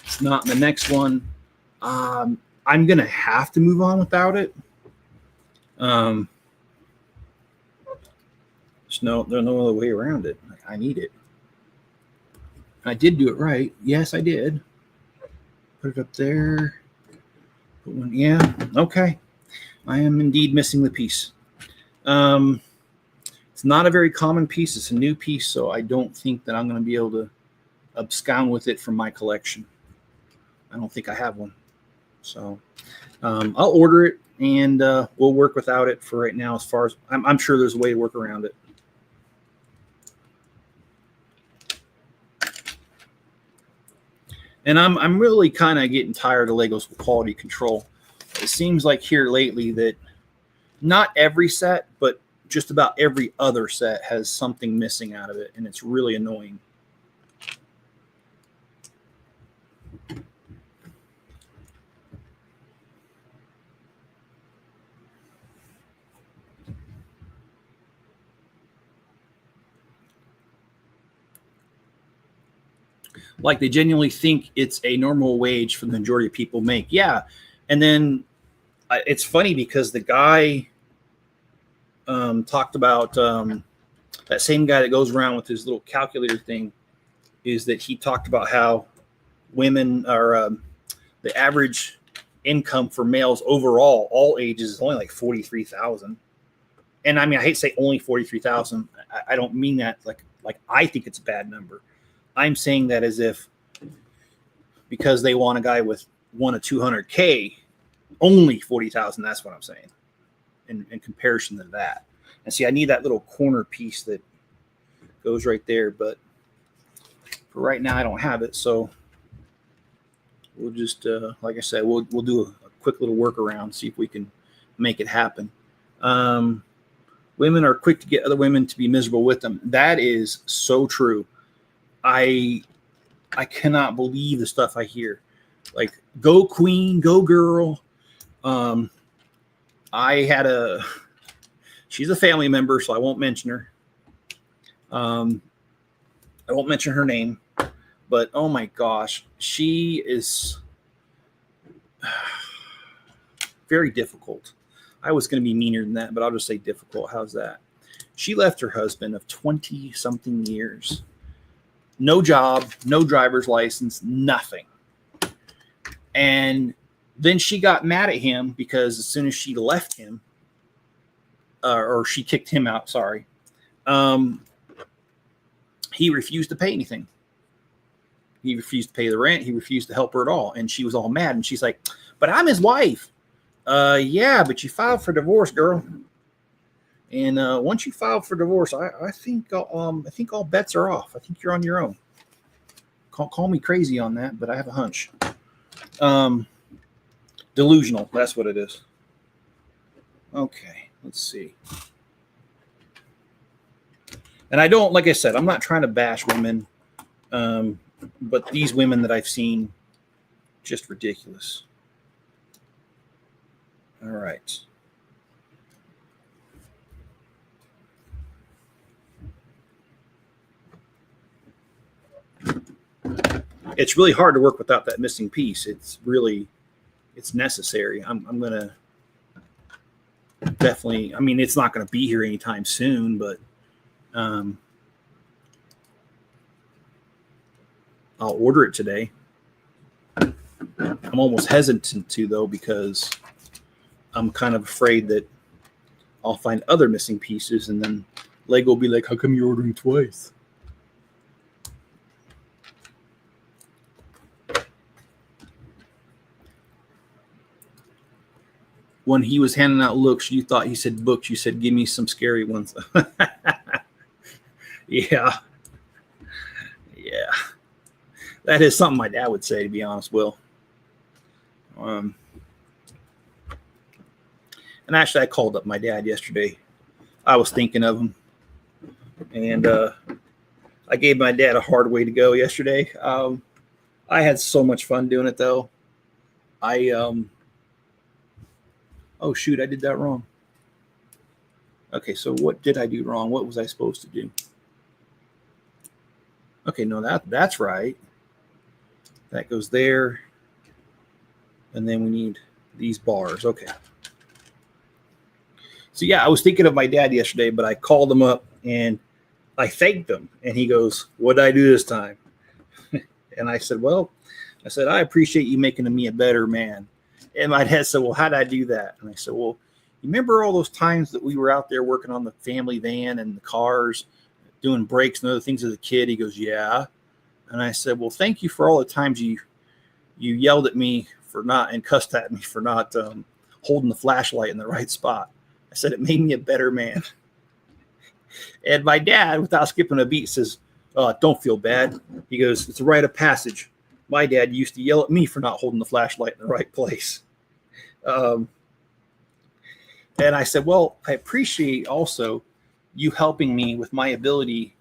it's not in the next one. I'm going to have to move on without it. There's no other way around it. I need it. I did do it right. Yes, I did. Put it up there. Put one. Yeah. Okay. I am indeed missing the piece. It's not a very common piece. It's a new piece, so I don't think that I'm going to be able to abscond with it from my collection. I don't think I have one. So I'll order it, and we'll work without it for right now. As far as I'm sure there's a way to work around it. And I'm really kind of getting tired of Lego's quality control. It seems like here lately that not every set, but just about every other set has something missing out of it, and it's really annoying. Like they genuinely think it's a normal wage for the majority of people make. Yeah. And then it's funny because the guy talked about that same guy that goes around with his little calculator thing, is that he talked about how women are the average income for males overall, all ages, is only like 43,000. And I mean, I hate to say only 43,000. I don't mean that like I think it's a bad number. I'm saying that as if because they want a guy with 1 to 200K, only 40,000. That's what I'm saying in comparison to that. And see, I need that little corner piece that goes right there, but for right now I don't have it. So we'll just, like I said, we'll do a quick little workaround, see if we can make it happen. Women are quick to get other women to be miserable with them. That is so true. I cannot believe the stuff I hear. Like, go queen, go girl. She's a family member, so I won't mention her. I won't mention her name, but oh my gosh, she is very difficult. I was going to be meaner than that, but I'll just say difficult. How's that? She left her husband of 20-something years. No job, no driver's license, nothing. And then she got mad at him because as soon as she left him, or she kicked him out, sorry, he refused to pay anything. He refused to pay the rent. He refused to help her at all. And she was all mad. And she's like, but I'm his wife. Yeah, but you filed for divorce, girl. And once you file for divorce, I think all bets are off. I think you're on your own. Call me crazy on that, but I have a hunch. Delusional. That's what it is. Okay, let's see. And I don't, like I said, I'm not trying to bash women, but these women that I've seen, just ridiculous. All right. It's really hard to work without that missing piece. It's necessary. I'm going to definitely, I mean, it's not going to be here anytime soon, but I'll order it today. I'm almost hesitant to, though, because I'm kind of afraid that I'll find other missing pieces, and then Lego will be like, how come you're ordering twice? When he was handing out looks, you thought he said books. You said, give me some scary ones. Yeah. Yeah. That is something my dad would say, to be honest, Will. And actually, I called up my dad yesterday. I was thinking of him. And I gave my dad a hard way to go yesterday. I had so much fun doing it, though. Oh shoot, I did that wrong. Okay, so what did I do wrong? What was I supposed to do? Okay, no, that's right. That goes there. And then we need these bars. Okay. So yeah, I was thinking of my dad yesterday, but I called him up and I thanked him. And he goes, "What did I do this time?" And I said, "Well, I appreciate you making me a better man." And my dad said, "Well, how did I do that?" And I said, "Well, you remember all those times that we were out there working on the family van and the cars, doing brakes and other things as a kid?" He goes, "Yeah." And I said, "Well, thank you for all the times you yelled at me for not and cussed at me for not holding the flashlight in the right spot." I said, "It made me a better man." And my dad, without skipping a beat, says, "Don't feel bad." He goes, "It's a rite of passage. My dad used to yell at me for not holding the flashlight in the right place." And I said, "Well, I appreciate also you helping me with my ability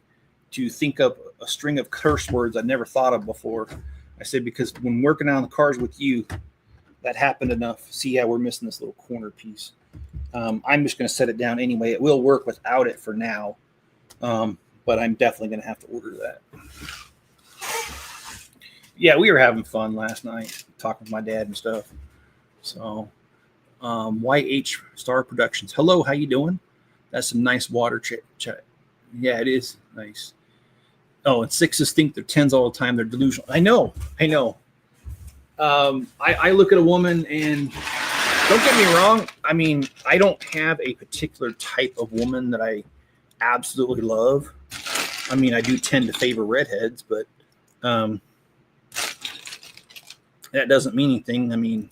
to think up a string of curse words I never thought of before." I said, "Because when working on the cars with you, that happened enough. See, yeah, we're missing this little corner piece. I'm just going to set it down anyway. It will work without it for now, but I'm definitely going to have to order that." Yeah, we were having fun last night, talking with my dad and stuff. So, YH Star Productions. Hello, how you doing? That's some nice water chat. Yeah, it is nice. Oh, and sixes think they're tens all the time. They're delusional. I know. I look at a woman and don't get me wrong. I mean, I don't have a particular type of woman that I absolutely love. I mean, I do tend to favor redheads, but that doesn't mean anything. I mean,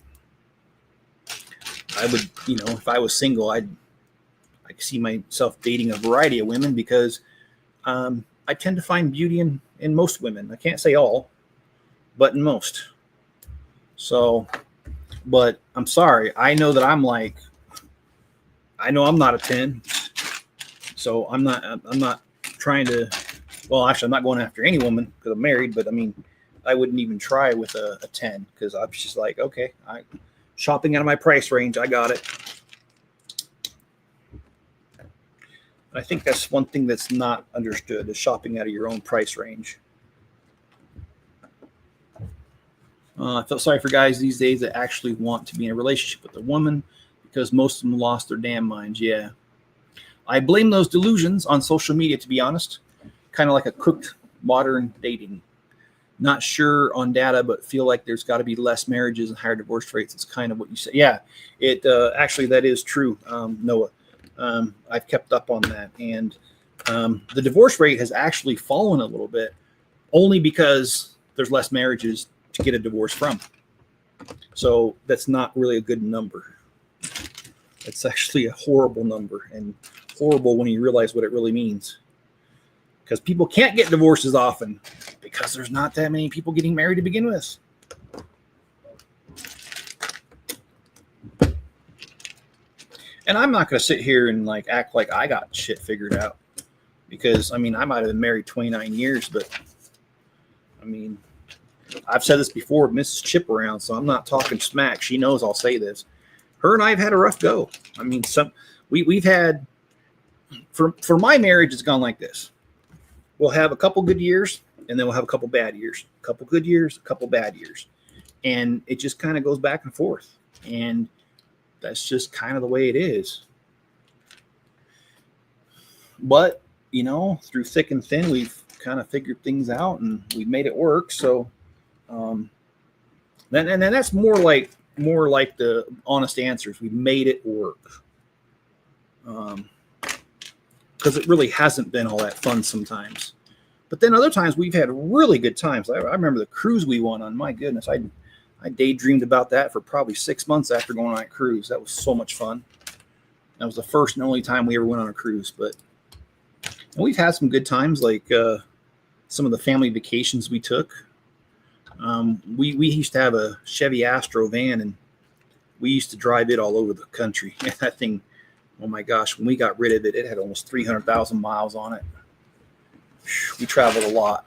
I would, if I was single, I could see myself dating a variety of women because I tend to find beauty in most women. I can't say all, but in most. So, but I'm sorry. I know that I'm not a 10. So I'm not trying to, well, actually I'm not going after any woman because I'm married, but I mean, I wouldn't even try with a 10 because I'm just like, okay, I'm shopping out of my price range. I got it. I think that's one thing that's not understood is shopping out of your own price range. I feel sorry for guys these days that actually want to be in a relationship with a woman because most of them lost their damn minds. Yeah. I blame those delusions on social media, to be honest. Kind of like a cooked modern dating. Not sure on data, but feel like there's got to be less marriages and higher divorce rates. It's kind of what you say. Yeah, it actually, that is true, Noah. I've kept up on that. And the divorce rate has actually fallen a little bit only because there's less marriages to get a divorce from. So that's not really a good number. It's actually a horrible number and horrible when you realize what it really means. Because people can't get divorces often because there's not that many people getting married to begin with. And I'm not going to sit here and act like I got shit figured out because, I mean, I might have been married 29 years, but I mean, I've said this before, Mrs. Chip around, so I'm not talking smack. She knows I'll say this. Her and I have had a rough go. I mean, we've had, for my marriage, it's gone like this. We'll have a couple good years, and then we'll have a couple bad years. A couple good years, a couple bad years. And it just kind of goes back and forth. And that's just kind of the way it is. But, through thick and thin, we've kind of figured things out, and we've made it work. So, then that's more like the honest answers. We made it work. Because it really hasn't been all that fun sometimes. But then other times we've had really good times. I remember the cruise we went on. My goodness, I daydreamed about that for probably 6 months after going on a cruise. That was so much fun. That was the first and only time we ever went on a cruise. But we've had some good times, like some of the family vacations we took. We used to have a Chevy Astro van, and we used to drive it all over the country. That thing, oh my gosh, when we got rid of it, it had almost 300,000 miles on it. We traveled a lot.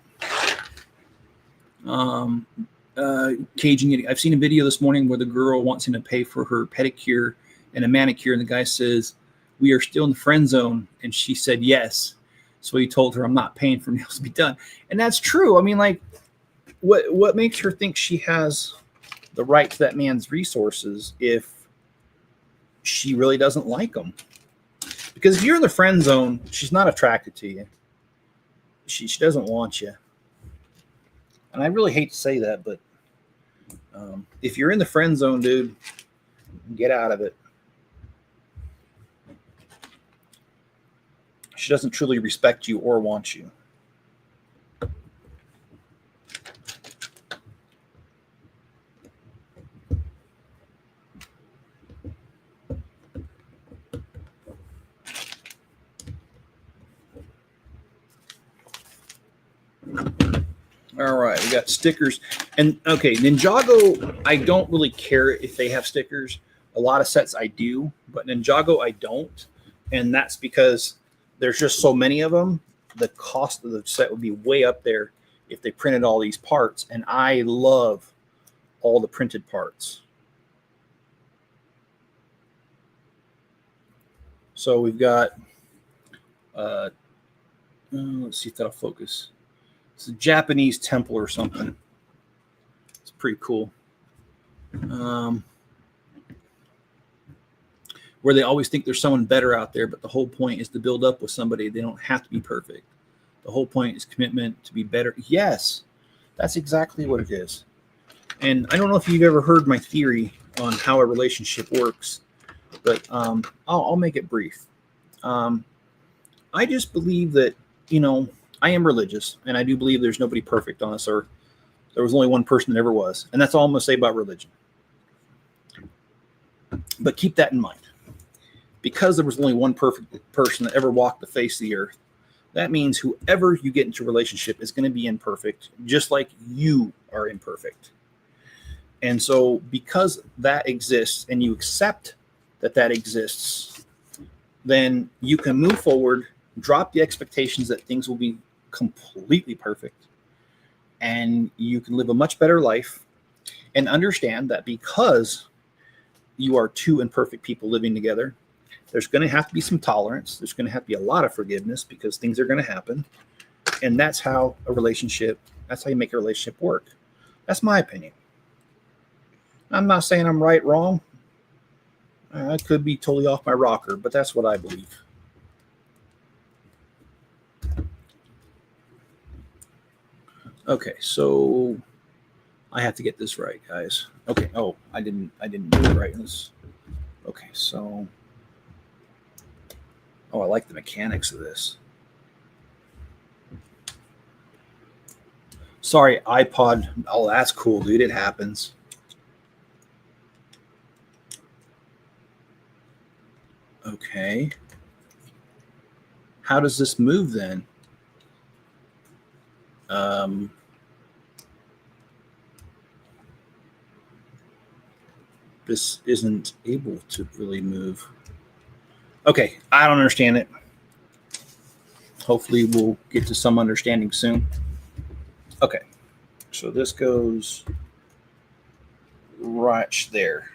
caging it. I've seen a video this morning where the girl wants him to pay for her pedicure and a manicure, and the guy says, "We are still in the friend zone," and she said yes. So he told her, "I'm not paying for nails to be done," and that's true. I mean, like, what makes her think she has the right to that man's resources if she really doesn't like him? Because if you're in the friend zone, she's not attracted to you. She doesn't want you. And I really hate to say that, but if you're in the friend zone, dude, get out of it. She doesn't truly respect you or want you. All right, we got stickers. And okay, Ninjago, I don't really care if they have stickers. A lot of sets I do, but Ninjago I don't. And that's because there's just so many of them. The cost of the set would be way up there if they printed all these parts. And I love all the printed parts. So we've got, let's see if that'll focus. It's a Japanese temple or something. It's pretty cool. Where they always think there's someone better out there, but the whole point is to build up with somebody. They don't have to be perfect. The whole point is commitment to be better. Yes, that's exactly what it is. And I don't know if you've ever heard my theory on how a relationship works, but I'll make it brief. I just believe that, I am religious, and I do believe there's nobody perfect on this earth. There was only one person that ever was, and that's all I'm going to say about religion. But keep that in mind. Because there was only one perfect person that ever walked the face of the earth, that means whoever you get into a relationship is going to be imperfect, just like you are imperfect. And so because that exists and you accept that that exists, then you can move forward, drop the expectations that things will be completely perfect, and you can live a much better life, and understand that because you are two imperfect people living together, there's going to have to be some tolerance. There's going to have to be a lot of forgiveness because things are going to happen. And that's how that's how you make a relationship work. That's my opinion. I'm not saying I'm right, wrong. I could be totally off my rocker, but that's what I believe. Okay, so I have to get this right, guys. Okay. Oh, I didn't do it right. Okay, so I like the mechanics of this. Sorry, iPod. Oh, that's cool, dude. It happens. Okay. How does this move then? This isn't able to really move. Okay, I don't understand it. Hopefully we'll get to some understanding soon. Okay, so this goes right there.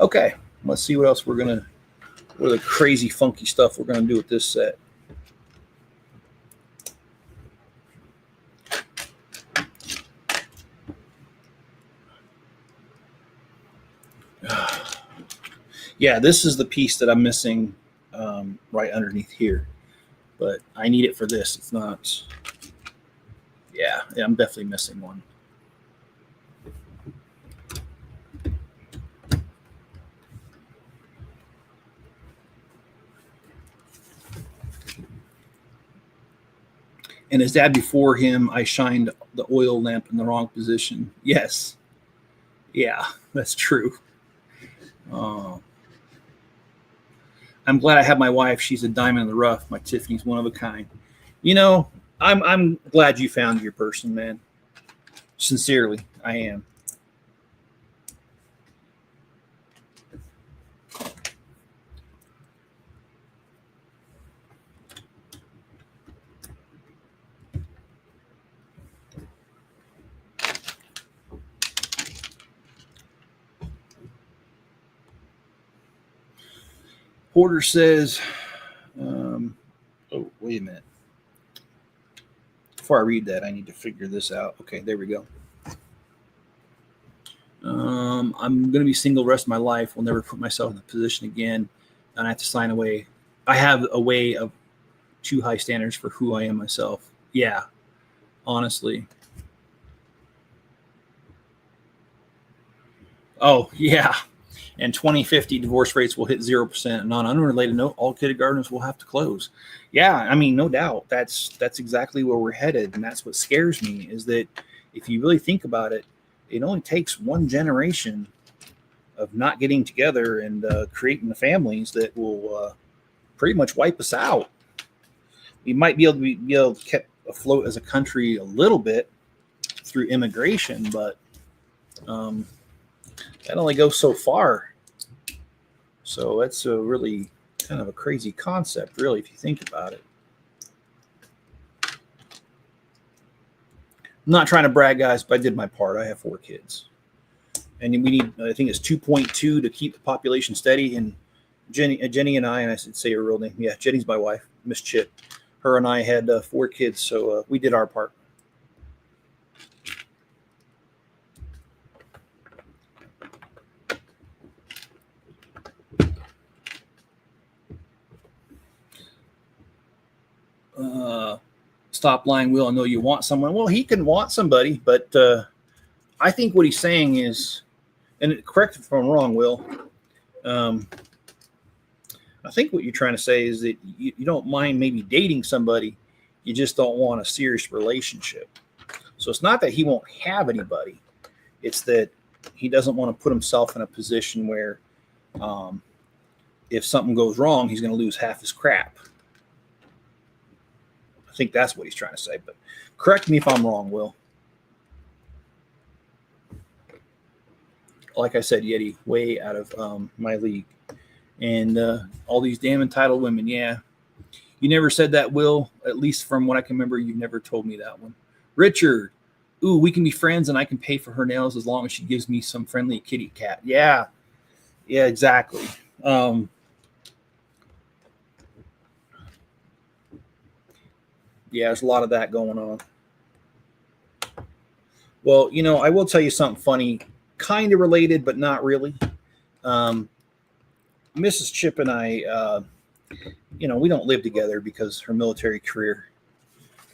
Okay, let's see what else what the crazy funky stuff we're gonna do with this set. Yeah, this is the piece that I'm missing right underneath here, but I need it for this. It's not. Yeah, I'm definitely missing one. And his dad before him, I shined the oil lamp in the wrong position. Yes. Yeah, that's true. I'm glad I have my wife. She's a diamond in the rough. My Tiffany's one of a kind. I'm glad you found your person, man. Sincerely, I am. Porter says, oh, wait a minute. Before I read that, I need to figure this out. Okay, there we go. I'm going to be single the rest of my life. Will never put myself in the position again. And I have to sign away. I have a way of too high standards for who I am myself. Yeah, honestly. Oh, yeah. And 2050 divorce rates will hit 0%. Non-unrelated note, all kindergartens will have to close. Yeah, I mean, no doubt. That's exactly where we're headed. And that's what scares me, is that if you really think about it, it only takes one generation of not getting together and creating the families that will pretty much wipe us out. We might be able to keep afloat as a country a little bit through immigration, but that only goes so far. So that's a really kind of a crazy concept, really, if you think about it. I'm not trying to brag, guys, but I did my part. I have 4 kids. And we need, I think it's 2.2 to keep the population steady. And Jenny and I should say her real name. Yeah, Jenny's my wife, Miss Chit. Her and I had 4 kids, so we did our part. Stop lying, Will. I know you want someone. Well, he can want somebody, but I think what he's saying is, and correct me if I'm wrong, Will, I think what you're trying to say is that you don't mind maybe dating somebody, you just don't want a serious relationship. So it's not that he won't have anybody. It's that he doesn't want to put himself in a position where if something goes wrong, he's going to lose half his crap. I think that's what he's trying to say, but correct me if I'm wrong, Will. Like I said, Yeti, way out of my league. And all these damn entitled women, yeah. You never said that, Will. At least from what I can remember, you never told me that one. Richard, ooh, we can be friends and I can pay for her nails as long as she gives me some friendly kitty cat. Yeah, exactly. Yeah, there's a lot of that going on. Well, I will tell you something funny, kind of related, but not really. Mrs. Chip and I, we don't live together because her military career.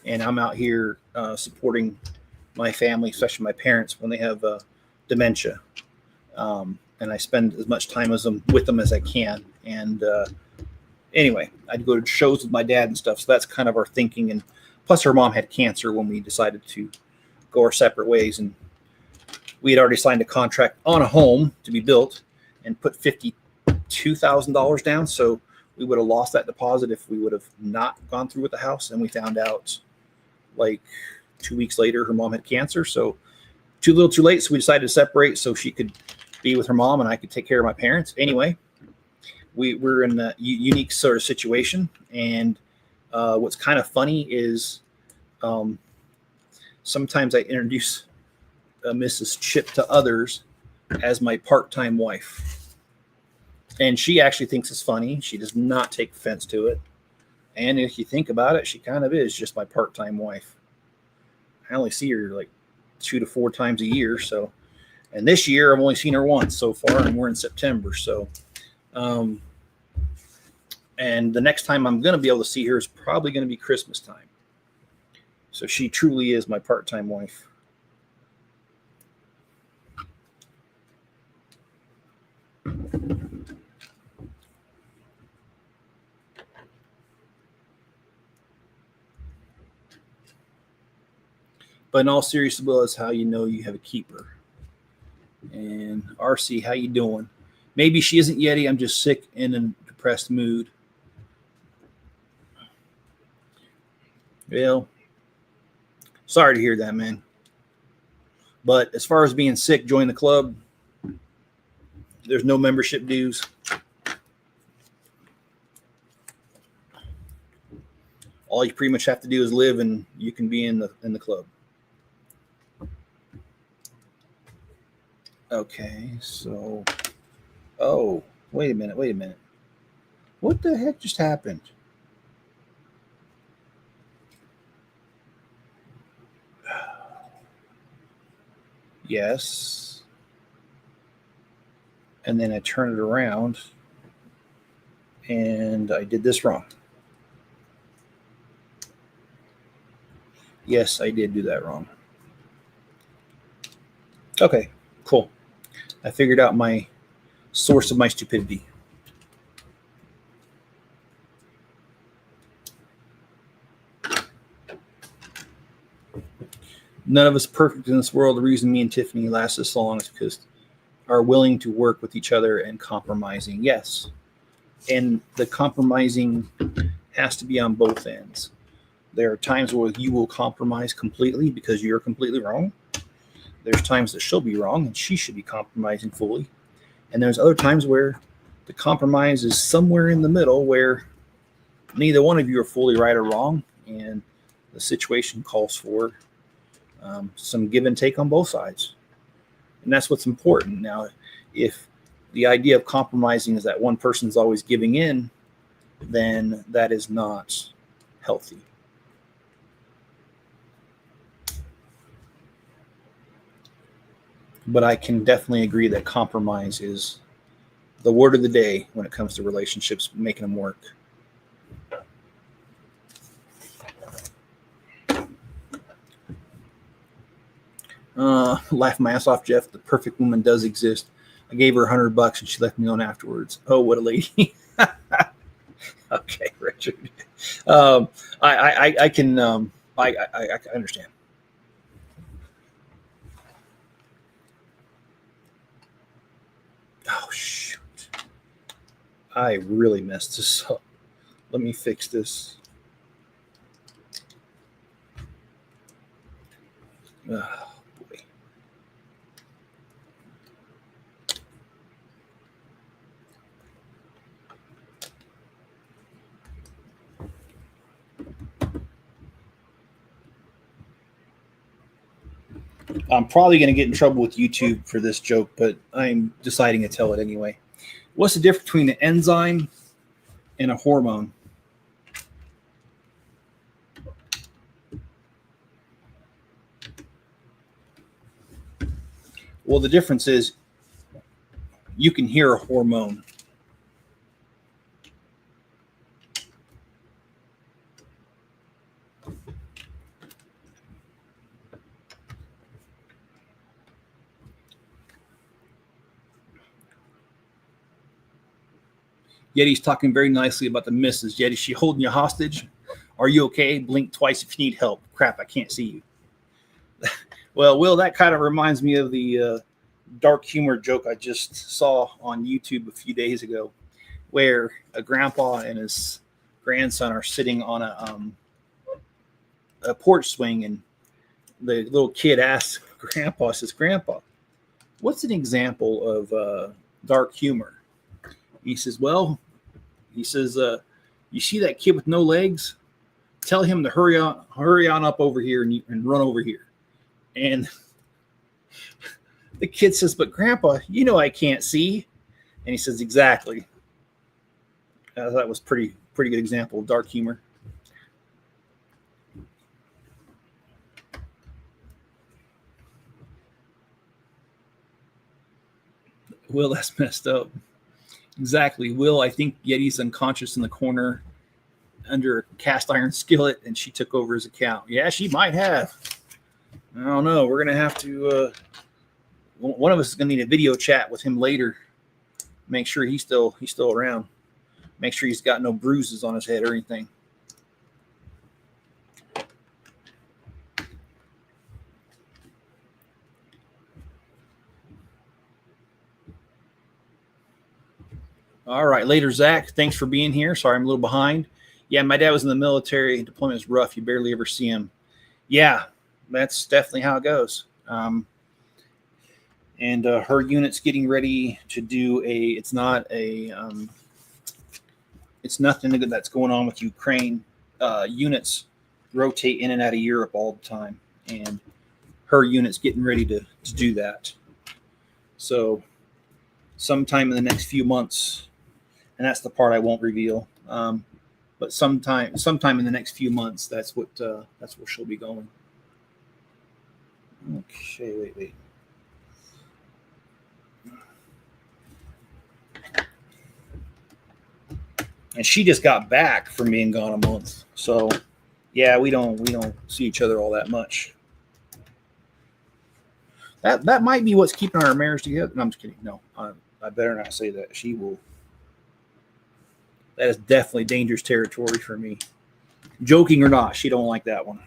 And I'm out here supporting my family, especially my parents, when they have dementia. And I spend as much time with them as I can. And anyway, I'd go to shows with my dad and stuff. So that's kind of our thinking. And plus her mom had cancer when we decided to go our separate ways. And we had already signed a contract on a home to be built and put $52,000 down. So we would have lost that deposit if we would have not gone through with the house. And we found out like 2 weeks later, her mom had cancer. So too little too late. So we decided to separate so she could be with her mom and I could take care of my parents. Anyway, we're in a unique sort of situation. And what's kind of funny is sometimes I introduce Mrs. Chip to others as my part-time wife. And she actually thinks it's funny. She does not take offense to it. And if you think about it, she kind of is just my part-time wife. I only see her like 2 to 4 times a year. So, and this year I've only seen her once so far, and we're in September. So, and the next time I'm going to be able to see her is probably going to be Christmas time. So she truly is my part-time wife. But in all seriousness, Will, is how you know you have a keeper. And RC, how you doing? Maybe she isn't Yeti. I'm just sick and in a depressed mood. Well, sorry to hear that, man. But as far as being sick, join the club. There's no membership dues. All you pretty much have to do is live, and you can be in the club. Okay, so, oh, wait a minute. What the heck just happened? Yes. And then I turn it around and I did this wrong. Yes, I did do that wrong. Okay, cool. I figured out my source of my stupidity. None of us perfect in this world. The reason me and Tiffany last this long is because are willing to work with each other and compromising. Yes. And the compromising has to be on both ends. There are times where you will compromise completely because you're completely wrong. There's times that she'll be wrong and she should be compromising fully. And there's other times where the compromise is somewhere in the middle where neither one of you are fully right or wrong. And the situation calls for some give and take on both sides. And that's what's important. Now, if the idea of compromising is that one person's always giving in, then that is not healthy. But I can definitely agree that compromise is the word of the day when it comes to relationships, making them work. Laugh my ass off, Jeff. The perfect woman does exist. I gave her $100 and she left me alone afterwards. Oh, what a lady. Okay, Richard. I can I understand. Oh shoot! I really messed this up. Let me fix this. Oh boy. I'm probably going to get in trouble with YouTube for this joke, but I'm deciding to tell it anyway. What's the difference between an enzyme and a hormone? Well, the difference is you can hear a hormone. Yeti's talking very nicely about the missus. Yeti, is she holding you hostage? Are you okay? Blink twice if you need help. Crap, I can't see you. Well, Will, that kind of reminds me of the dark humor joke I just saw on YouTube a few days ago, where a grandpa and his grandson are sitting on a porch swing, and the little kid asks Grandpa, says, "Grandpa, what's an example of dark humor?" He says, "Well," he says, "you see that kid with no legs? Tell him to hurry on up over here and run over here." And the kid says, "But Grandpa, you know I can't see." And he says, "Exactly." That was pretty good example of dark humor. Will, that's messed up. Exactly. Will, I think Yeti's unconscious in the corner under a cast iron skillet, and she took over his account. Yeah, she might have. I don't know. We're gonna have to. One of us is gonna need a video chat with him later. Make sure he's still around. Make sure he's got no bruises on his head or anything. All right, later, Zach. Thanks for being here. Sorry, I'm a little behind. Yeah, my dad was in the military. Deployment is rough. You barely ever see him. Yeah, that's definitely how it goes. And her unit's getting ready to do it's nothing that's going on with Ukraine. Units rotate in and out of Europe all the time, and her unit's getting ready to do that. So sometime in the next few months, and that's the part I won't reveal. But sometime in the next few months, that's where she'll be going. Okay, wait. And she just got back from being gone a month, so yeah, we don't see each other all that much. That might be what's keeping our marriage together. No, I'm just kidding. No, I better not say that. She will. That is definitely dangerous territory for me. Joking or not, she don't like that one.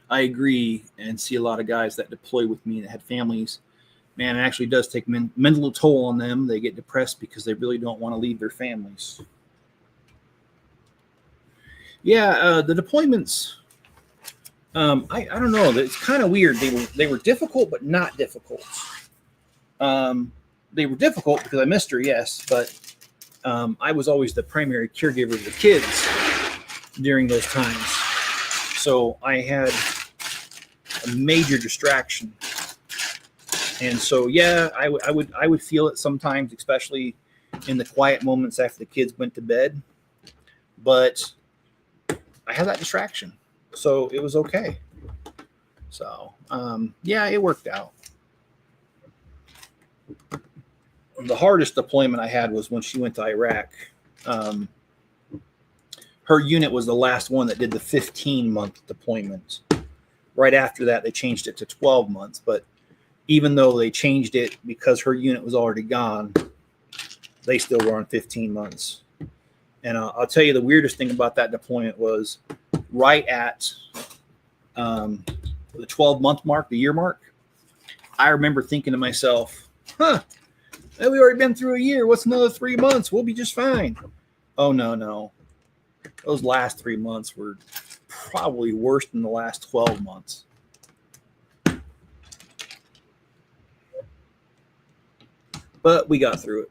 I agree, and see a lot of guys that deploy with me that had families. Man, it actually does take mental toll on them. They get depressed because they really don't want to leave their families. Yeah, the deployments. I don't know. It's kind of weird. They were difficult, but not difficult. They were difficult because I missed her, yes, but I was always the primary caregiver of the kids during those times. So I had a major distraction. And so, yeah, I would feel it sometimes, especially in the quiet moments after the kids went to bed. But I had that distraction, so it was okay. So, yeah, it worked out. The hardest deployment I had was when she went to Iraq. Her unit was the last one that did the 15-month deployment. Right after that, they changed it to 12 months. But even though they changed it because her unit was already gone, they still were on 15 months. And I'll tell you the weirdest thing about that deployment was right at the 12-month mark, the year mark, I remember thinking to myself, we already been through a year. What's another 3 months? We'll be just fine. Oh, no. Those last 3 months were probably worse than the last 12 months. But we got through it.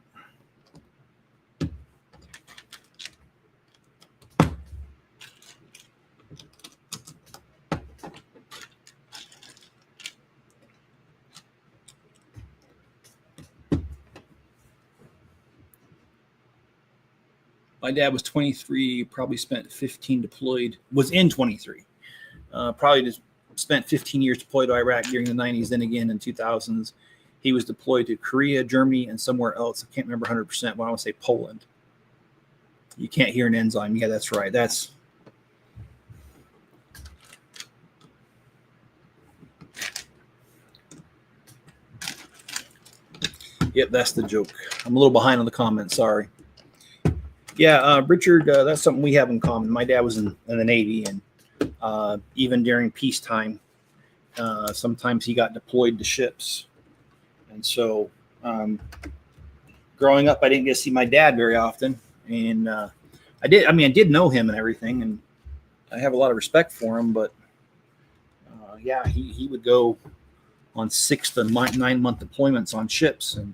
My dad was 23, probably spent 15 deployed, was in 23. Probably just spent 15 years deployed to Iraq during the 90s. Then again in 2000s, he was deployed to Korea, Germany, and somewhere else. I can't remember 100%, but I want to say Poland. You can't hear an enzyme. Yeah, that's right. Yep, that's the joke. I'm a little behind on the comments. Sorry. Yeah, Richard, that's something we have in common. My dad was in the Navy, and even during peacetime, sometimes he got deployed to ships. And so growing up, I didn't get to see my dad very often. And I did know him and everything, and I have a lot of respect for him. But yeah, he would go on 6 to 9 month deployments on ships, and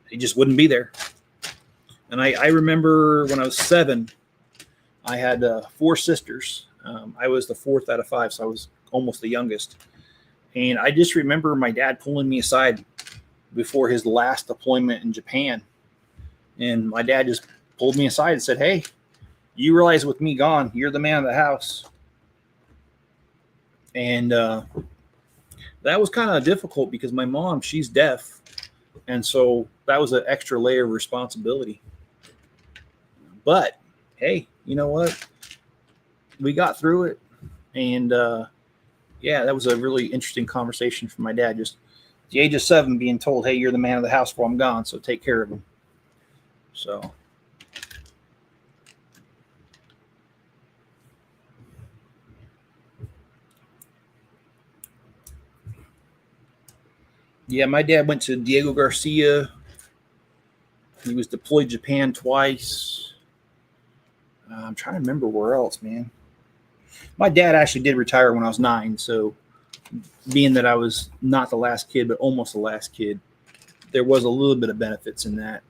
he just wouldn't be there. And I remember when I was 7, I had 4 sisters. I was the 4th out of 5, so I was almost the youngest. And I just remember my dad pulling me aside before his last deployment in Japan. And my dad just pulled me aside and said, "Hey, you realize with me gone, you're the man of the house." And that was kind of difficult because my mom, she's deaf. And so that was an extra layer of responsibility. But hey, you know what? We got through it. And yeah, that was a really interesting conversation for my dad. Just at the age of 7 being told, "Hey, you're the man of the house while I'm gone, so take care of him." So yeah, my dad went to Diego Garcia. He was deployed to Japan twice. I'm trying to remember where else, man. My dad actually did retire when I was 9, so being that I was not the last kid, but almost the last kid, there was a little bit of benefits in that.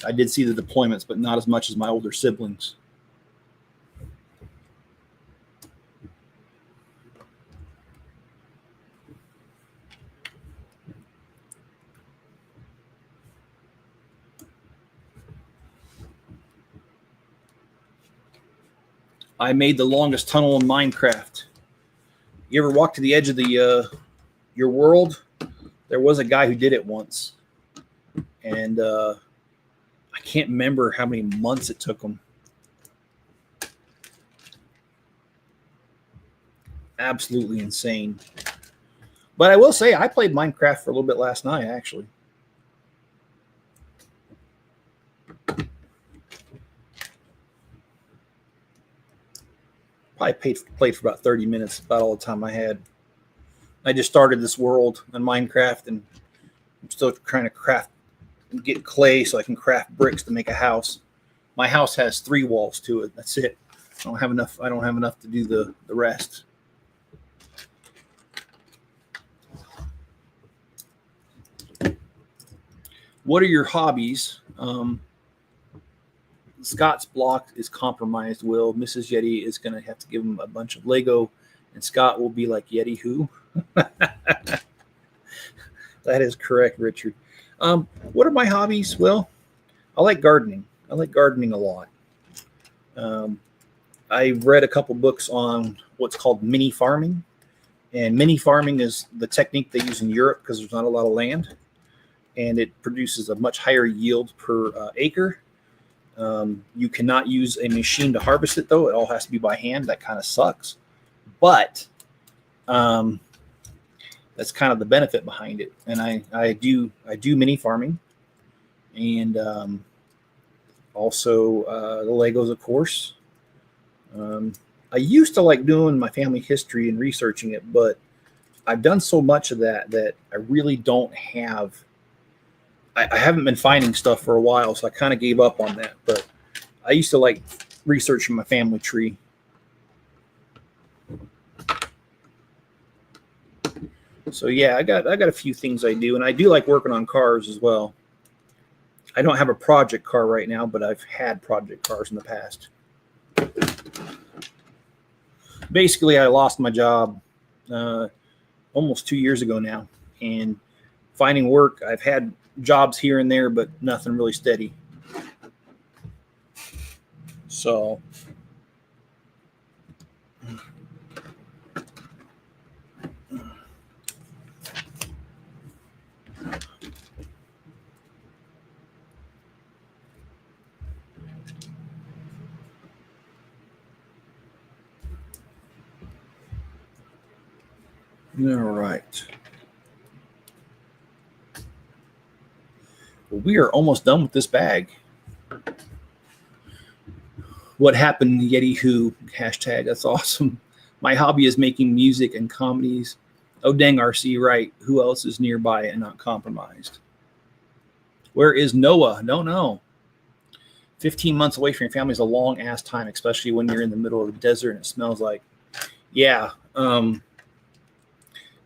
I did see the deployments, but not as much as my older siblings. I made the longest tunnel in Minecraft. You ever walk to the edge of the your world? There was a guy who did it once, and I can't remember how many months it took him. Absolutely insane. But I will say I played Minecraft for a little bit last night, actually. Probably played for about 30 minutes, about all the time I had. I just started this world on Minecraft, and I'm still trying to craft and get clay so I can craft bricks to make a house. My house has 3 walls to it. That's it. I don't have enough to do the rest. What are your hobbies? Scott's block is compromised. Will Mrs. Yeti is going to have to give him a bunch of Lego, and Scott will be like, Yeti who? That is correct, Richard. What are my hobbies? Well, I like gardening. I like gardening a lot. I've read a couple books on what's called mini farming, and mini farming is the technique they use in Europe because there's not a lot of land, and it produces a much higher yield per acre. You cannot use a machine to harvest it, though. It all has to be by hand. That kind of sucks, but that's kind of the benefit behind it. And I do mini farming, and also the Legos, of course. I used to like doing my family history and researching it, but I've done so much of that I really don't have. I haven't been finding stuff for a while, so I kind of gave up on that. But I used to like researching my family tree. So yeah, I got a few things I do, and I do like working on cars as well. I don't have a project car right now, but I've had project cars in the past. Basically, I lost my job almost 2 years ago now, and finding work, I've had jobs here and there, but nothing really steady. So all right. Well, we are almost done with this bag. What happened, Yeti Who? Hashtag, that's awesome. My hobby is making music and comedies. Oh, dang, RC, right. Who else is nearby and not compromised? Where is Noah? Don't know. 15 months away from your family is a long-ass time, especially when you're in the middle of the desert and it smells like... Yeah.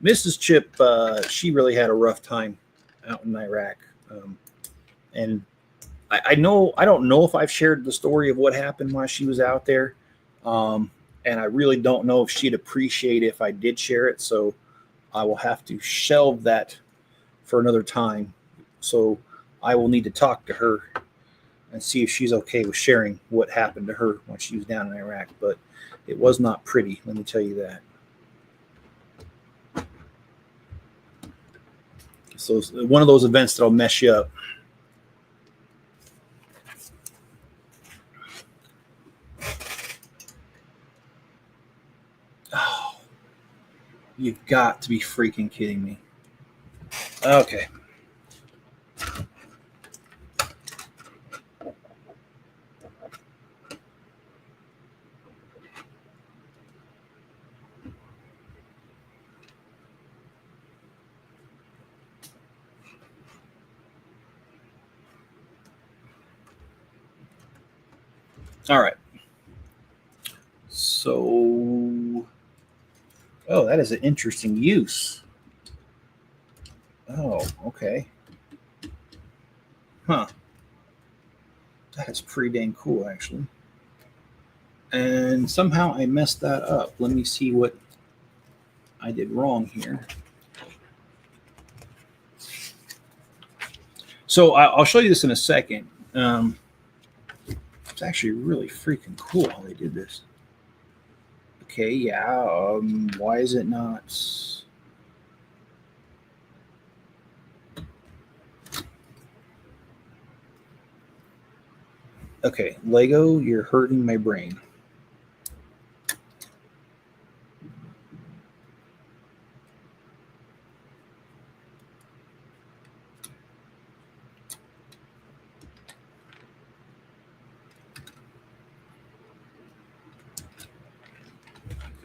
Mrs. Chip, she really had a rough time out in Iraq. And I don't know if I've shared the story of what happened while she was out there. And I really don't know if she'd appreciate it if I did share it. So I will have to shelve that for another time. So I will need to talk to her and see if she's okay with sharing what happened to her when she was down in Iraq. But it was not pretty, let me tell you that. So it's one of those events that'll mess you up. Oh, you've got to be freaking kidding me. Okay. All right. So, oh, that is an interesting use. Oh, okay. Huh. That is pretty dang cool, actually. And somehow I messed that up. Let me see what I did wrong here. So I'll show you this in a second. It's actually really freaking cool how they did this. Okay, yeah. Why is it not? Okay, Lego, you're hurting my brain.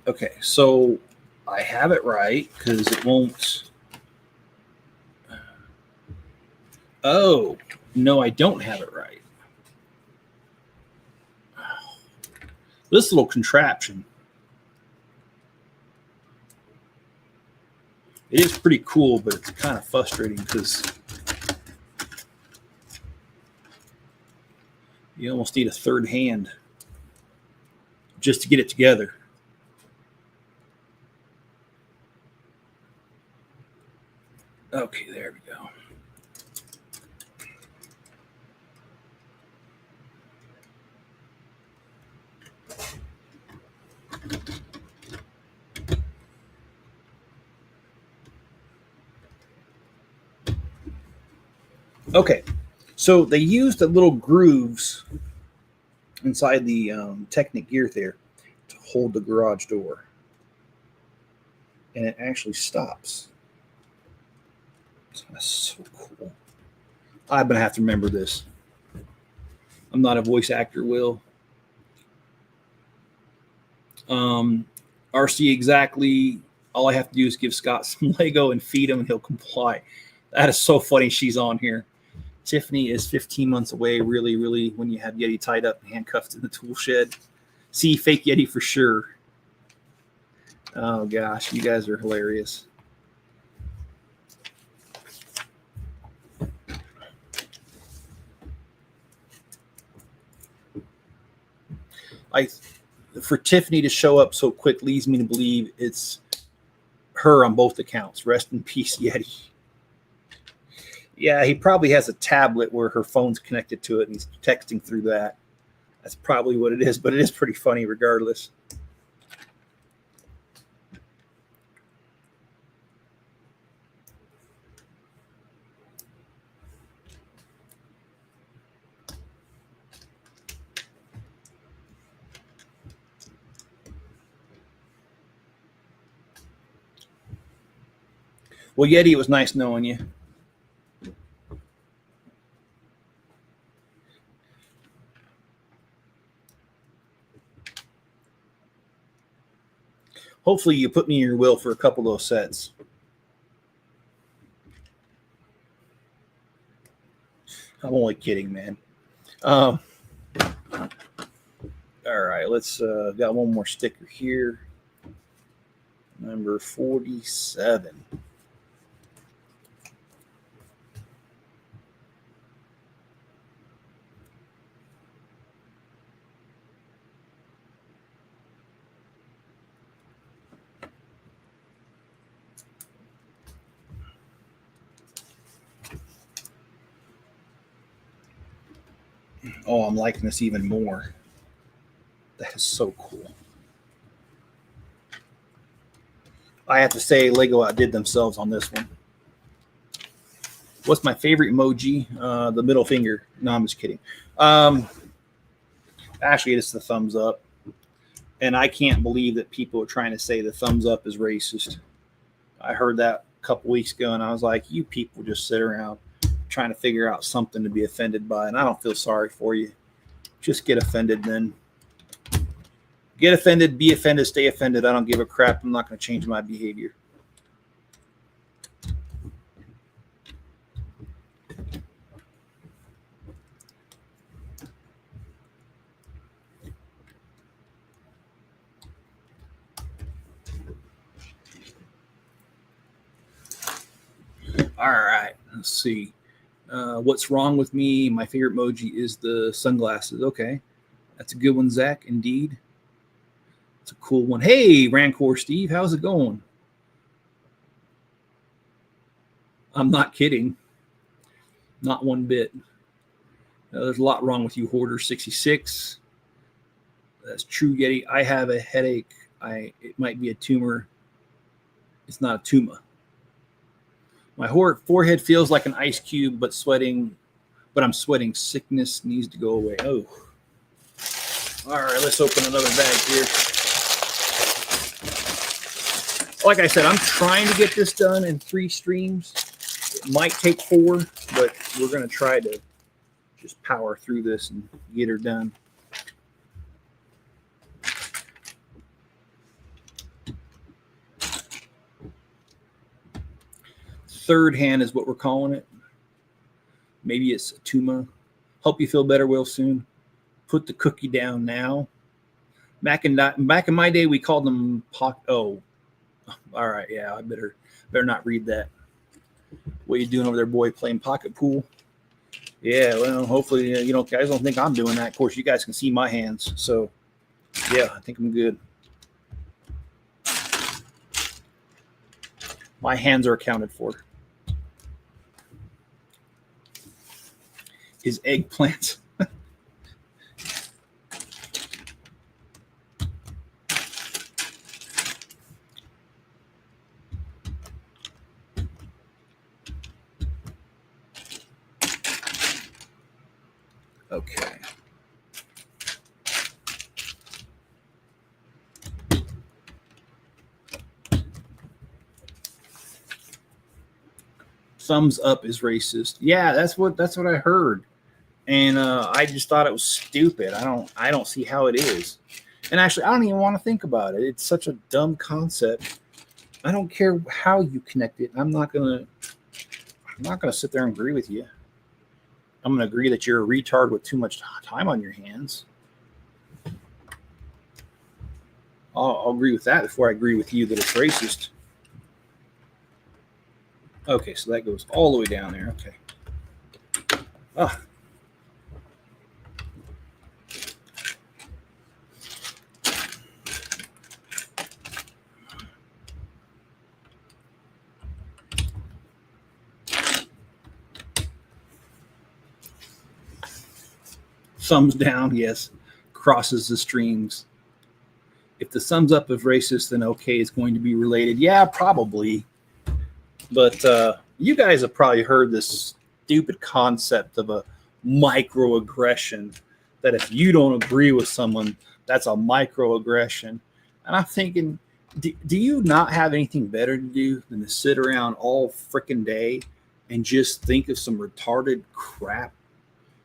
Okay, so I have it right because it won't. Oh, no, I don't have it right. This little contraption. It is pretty cool, but it's kind of frustrating because you almost need a third hand just to get it together. Okay, there we go. Okay, so they used the little grooves inside the Technic gear there to hold the garage door, and it actually stops. That's so cool. I'm gonna have to remember this. I'm not a voice actor, Will. RC exactly. All I have to do is give Scott some Lego and feed him, and he'll comply. That is so funny. She's on here. Tiffany is 15 months away. Really, really, when you have Yeti tied up and handcuffed in the tool shed. See, fake Yeti for sure. Oh gosh, you guys are hilarious. For Tiffany to show up so quick leads me to believe it's her on both accounts. Rest in peace, Yeti. Yeah, he probably has a tablet where her phone's connected to it and he's texting through that. That's probably what it is, but it is pretty funny regardless. Well, Yeti, it was nice knowing you. Hopefully you put me in your will for a couple of those sets. I'm only kidding, man. All right, let's got one more sticker here. Number 47. Oh, I'm liking this even more. That is so cool. I have to say, Lego outdid themselves on this one. What's my favorite emoji? The middle finger. No, I'm just kidding. Actually, it's the thumbs up. And I can't believe that people are trying to say the thumbs up is racist. I heard that a couple weeks ago, and I was like, you people just sit around trying to figure out something to be offended by, and I don't feel sorry for you. Just get offended then. Get offended, be offended, stay offended. I don't give a crap. I'm not going to change my behavior. All right, let's see. What's wrong with me? My favorite emoji is the sunglasses. Okay, that's a good one, Zach. Indeed. It's a cool one. Hey, Rancor Steve, how's it going? I'm not kidding. Not one bit. There's a lot wrong with you, Hoarder 66. That's true, Yeti. I have a headache it might be a tumor. It's not a tumor. My forehead feels like an ice cube, but I'm sweating. Sickness needs to go away. Oh. All right, let's open another bag here. Like I said, I'm trying to get this done in 3 streams. It might take 4, but we're going to try to just power through this and get her done. Third hand is what we're calling it. Maybe it's a tumor. Hope you feel better real soon. Put the cookie down now. Back in my day, we called them all right, yeah, I better not read that. What you doing over there, boy? Playing pocket pool? Yeah, well, hopefully, guys don't think I'm doing that. Of course, you guys can see my hands, so yeah, I think I'm good. My hands are accounted for. His eggplants. Okay. Thumbs up is racist. Yeah, that's what I heard. And I just thought it was stupid. I don't see how it is. And actually, I don't even want to think about it. It's such a dumb concept. I don't care how you connect it. I'm not gonna sit there and agree with you. I'm gonna agree that you're a retard with too much time on your hands. I'll agree with that before I agree with you that it's racist. Okay, so that goes all the way down there. Okay. Oh. Thumbs down, yes. Crosses the streams. If the thumbs up is racist, then okay, it's going to be related. Yeah, probably. But you guys have probably heard this stupid concept of a microaggression, that if you don't agree with someone, that's a microaggression. And I'm thinking, do you not have anything better to do than to sit around all freaking day and just think of some retarded crap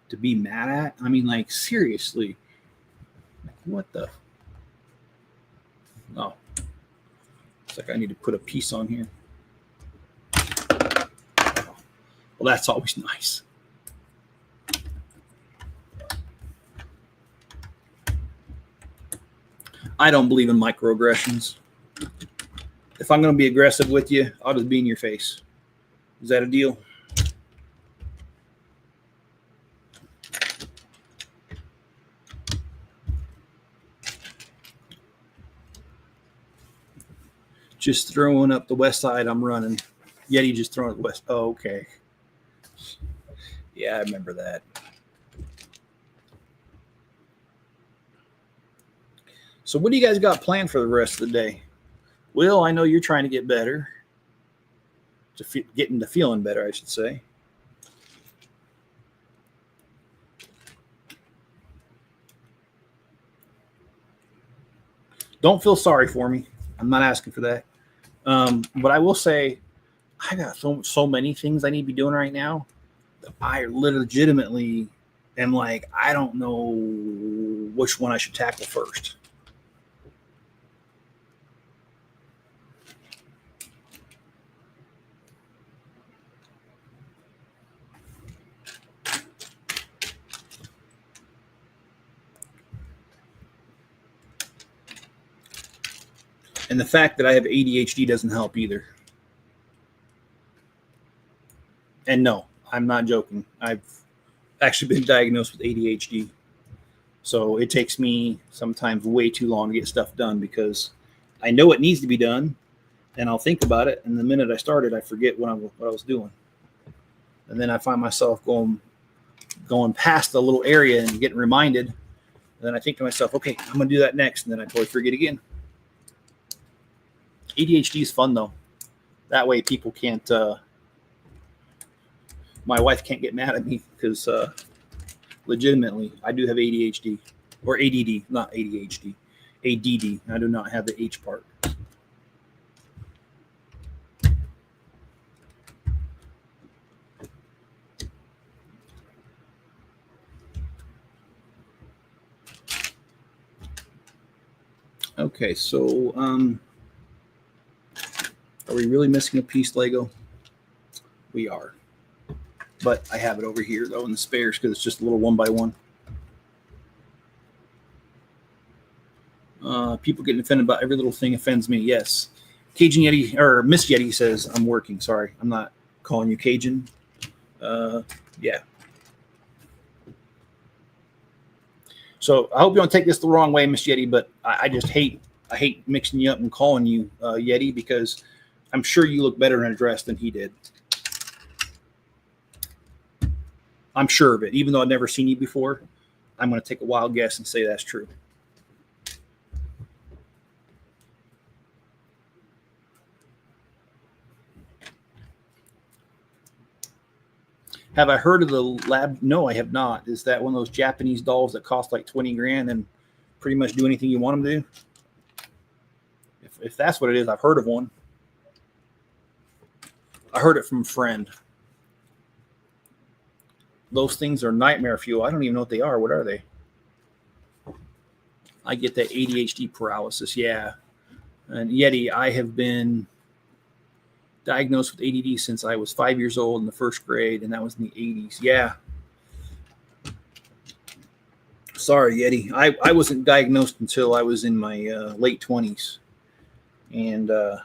to be mad at? I mean, like, seriously. Like, what the? Oh. It's like I need to put a piece on here. Well, that's always nice. I don't believe in microaggressions. If I'm going to be aggressive with you, I'll just be in your face. Is that a deal? Just throwing up the west side, I'm running. Yeti just throwing up the west. Oh, okay. Yeah, I remember that. So what do you guys got planned for the rest of the day? Will, I know you're trying to get better. Get into feeling better, I should say. Don't feel sorry for me. I'm not asking for that. But I will say, I got so many things I need to be doing right now that I legitimately am like, I don't know which one I should tackle first. And the fact that I have ADHD doesn't help either. And no, I'm not joking. I've actually been diagnosed with ADHD. So it takes me sometimes way too long to get stuff done because I know it needs to be done and I'll think about it. And the minute I started, I forget what I was doing. And then I find myself going past a little area and getting reminded. And then I think to myself, okay, I'm going to do that next. And then I totally forget again. ADHD is fun though. That way people can't, my wife can't get mad at me because legitimately I do have ADHD or ADD, not ADHD, ADD. I do not have the H part. Okay, so are we really missing a piece, Lego? We are. But I have it over here, though, in the spares because it's just a little 1x1. People getting offended about every little thing offends me. Yes. Cajun Yeti, or Miss Yeti says, I'm working. Sorry, I'm not calling you Cajun. Yeah. So I hope you don't take this the wrong way, Miss Yeti, but I just hate mixing you up and calling you Yeti because I'm sure you look better in a dress than he did. I'm sure of it. Even though I've never seen you before, I'm going to take a wild guess and say that's true. Have I heard of the lab? No, I have not. Is that one of those Japanese dolls that cost like 20 grand and pretty much do anything you want them to do? If that's what it is, I've heard of one. I heard it from a friend. Those things are nightmare fuel. I don't even know what they are. What are they? I get that ADHD paralysis. Yeah. And Yeti, I have been diagnosed with ADD since I was 5 years old in the first grade, and that was in the 80s. Yeah. Sorry, Yeti. I wasn't diagnosed until I was in my late 20s. And I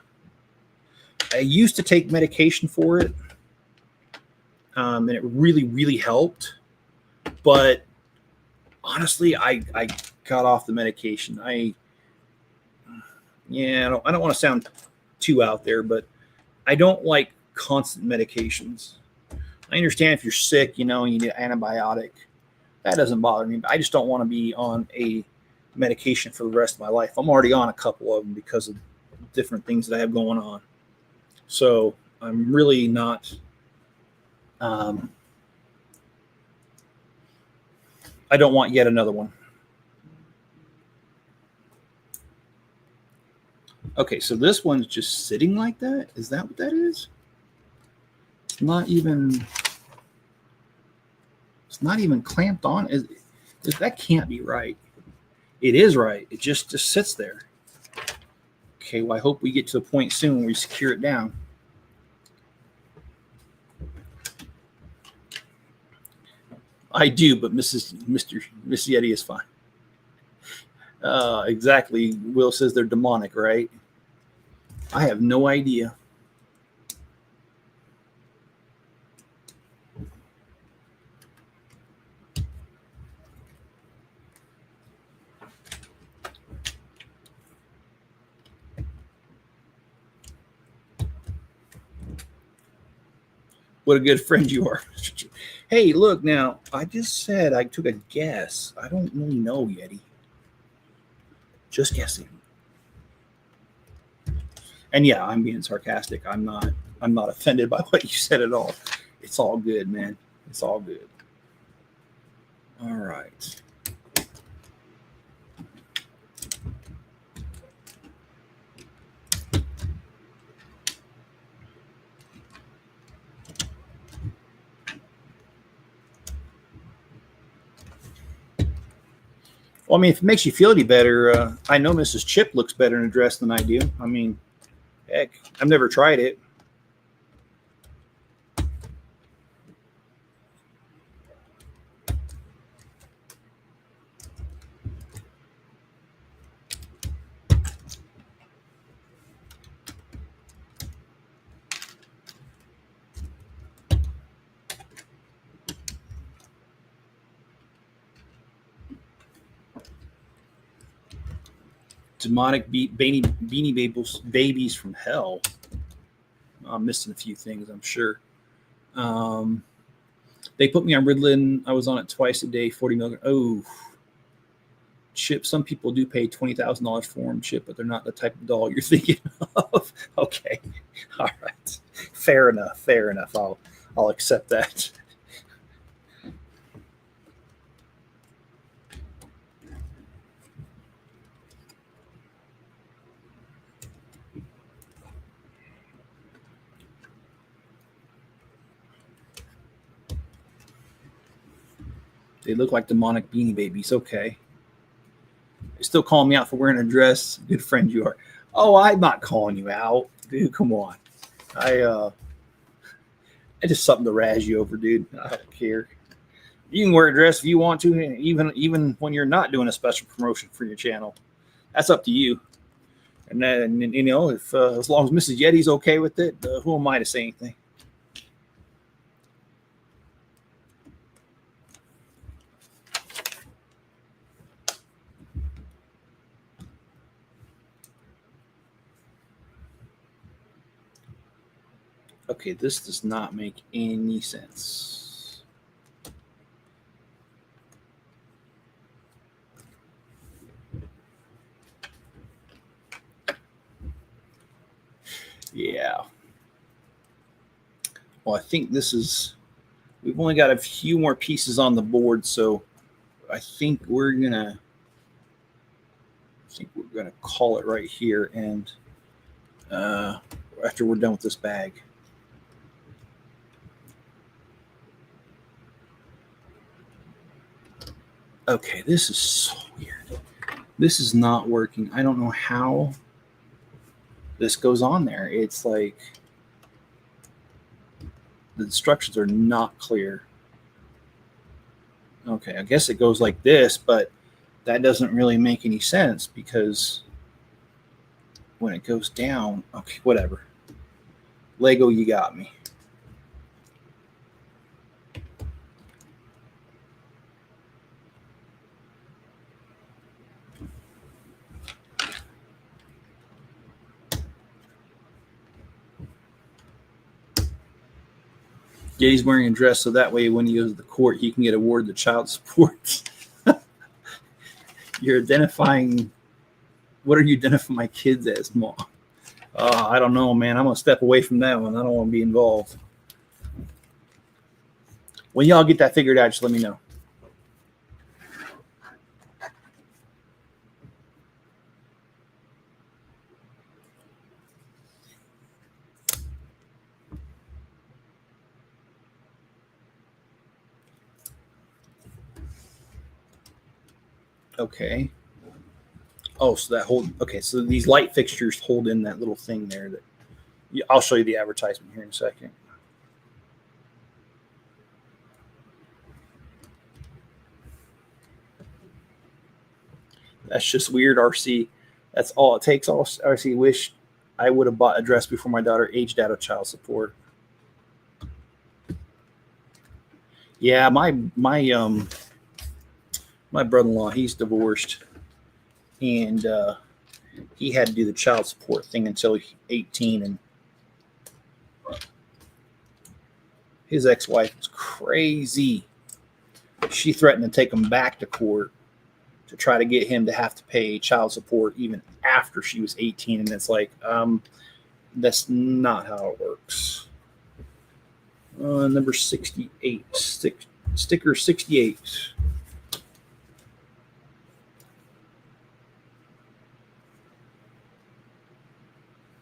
used to take medication for it. And it really, really helped. But honestly, I got off the medication. I don't want to sound too out there, but I don't like constant medications. I understand if you're sick, you need an antibiotic. That doesn't bother me. But I just don't want to be on a medication for the rest of my life. I'm already on a couple of them because of different things that I have going on. So I'm really not. I don't want yet another one. Okay, so this one's just sitting like that? Is that what that is? It's not even clamped on. That can't be right. It is right. It just sits there. Okay, well, I hope we get to the point soon where we secure it down. I do, but Miss Yeti is fine. Exactly. Will says they're demonic, right? I have no idea. What a good friend you are. Hey, look now. I just said I took a guess. I don't really know, Yeti. Just guessing. And yeah, I'm being sarcastic. I'm not offended by what you said at all. It's all good, man. It's all good. All right. Well, I mean, if it makes you feel any better, I know Mrs. Chip looks better in a dress than I do. I mean, heck, I've never tried it. Demonic beanie babies from hell. I'm missing a few things, I'm sure. They put me on Ritalin. I was on it twice a day, 40 milligrams. Oh, Chip, some people do pay $20,000 for them, Chip, but they're not the type of doll you're thinking of. Okay. All right. Fair enough. Fair enough. I'll accept that. They look like demonic Beanie Babies. Okay. You're still calling me out for wearing a dress. Good friend you are. Oh, I'm not calling you out. Dude, come on. I just something to razz you over, dude. I don't care. You can wear a dress if you want to, even when you're not doing a special promotion for your channel. That's up to you. And then, you know, if as long as Mrs. Yeti's okay with it, who am I to say anything? Okay, this does not make any sense. Yeah. Well, I think this is, we've only got a few more pieces on the board, so I think we're gonna call it right here, and after we're done with this bag. Okay, this is so weird. This is not working. I don't know how this goes on there. It's like the instructions are not clear. Okay, I guess it goes like this, but that doesn't really make any sense because when it goes down, okay, whatever. Lego, you got me. Yeah, he's wearing a dress so that way when he goes to the court, he can get awarded the child support. You're identifying, what are you identifying my kids as, Mom? I don't know, man. I'm going to step away from that one. I don't want to be involved. When y'all get that figured out, just let me know. Okay. Oh, so that hold. Okay, so these light fixtures hold in that little thing there. That I'll show you the advertisement here in a second. That's just weird, RC. That's all it takes. All RC wish I would have bought a dress before my daughter aged out of child support. Yeah, my brother-in-law, he's divorced, and he had to do the child support thing until he was 18, and his ex-wife was crazy. She threatened to take him back to court to try to get him to have to pay child support even after she was 18, and it's like, that's not how it works. Number 68, sticker 68.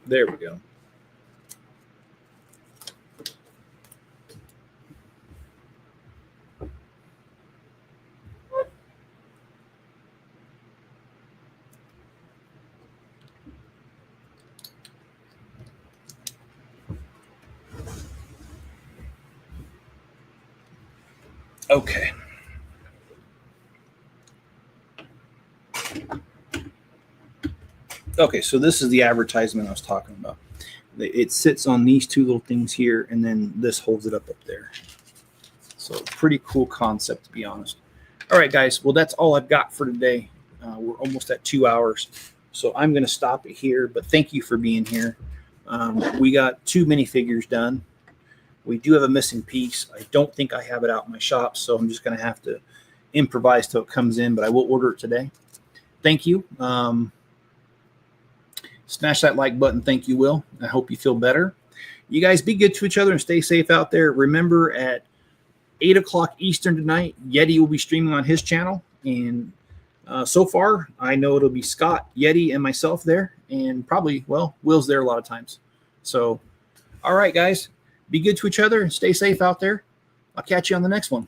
There we go. Okay. Okay, so this is the advertisement I was talking about. It sits on these two little things here, and then this holds it up there. So pretty cool concept, to be honest. All right, guys. Well, that's all I've got for today. We're almost at 2 hours, so I'm going to stop it here. But thank you for being here. We got 2 minifigures done. We do have a missing piece. I don't think I have it out in my shop, so I'm just going to have to improvise till it comes in, but I will order it today. thank you. Smash that like button. Thank you, Will. I hope you feel better. You guys be good to each other and stay safe out there. Remember, at 8 o'clock Eastern tonight, Yeti will be streaming on his channel. And so far, I know it'll be Scott, Yeti, and myself there. And probably, well, Will's there a lot of times. So, all right, guys, be good to each other and stay safe out there. I'll catch you on the next one.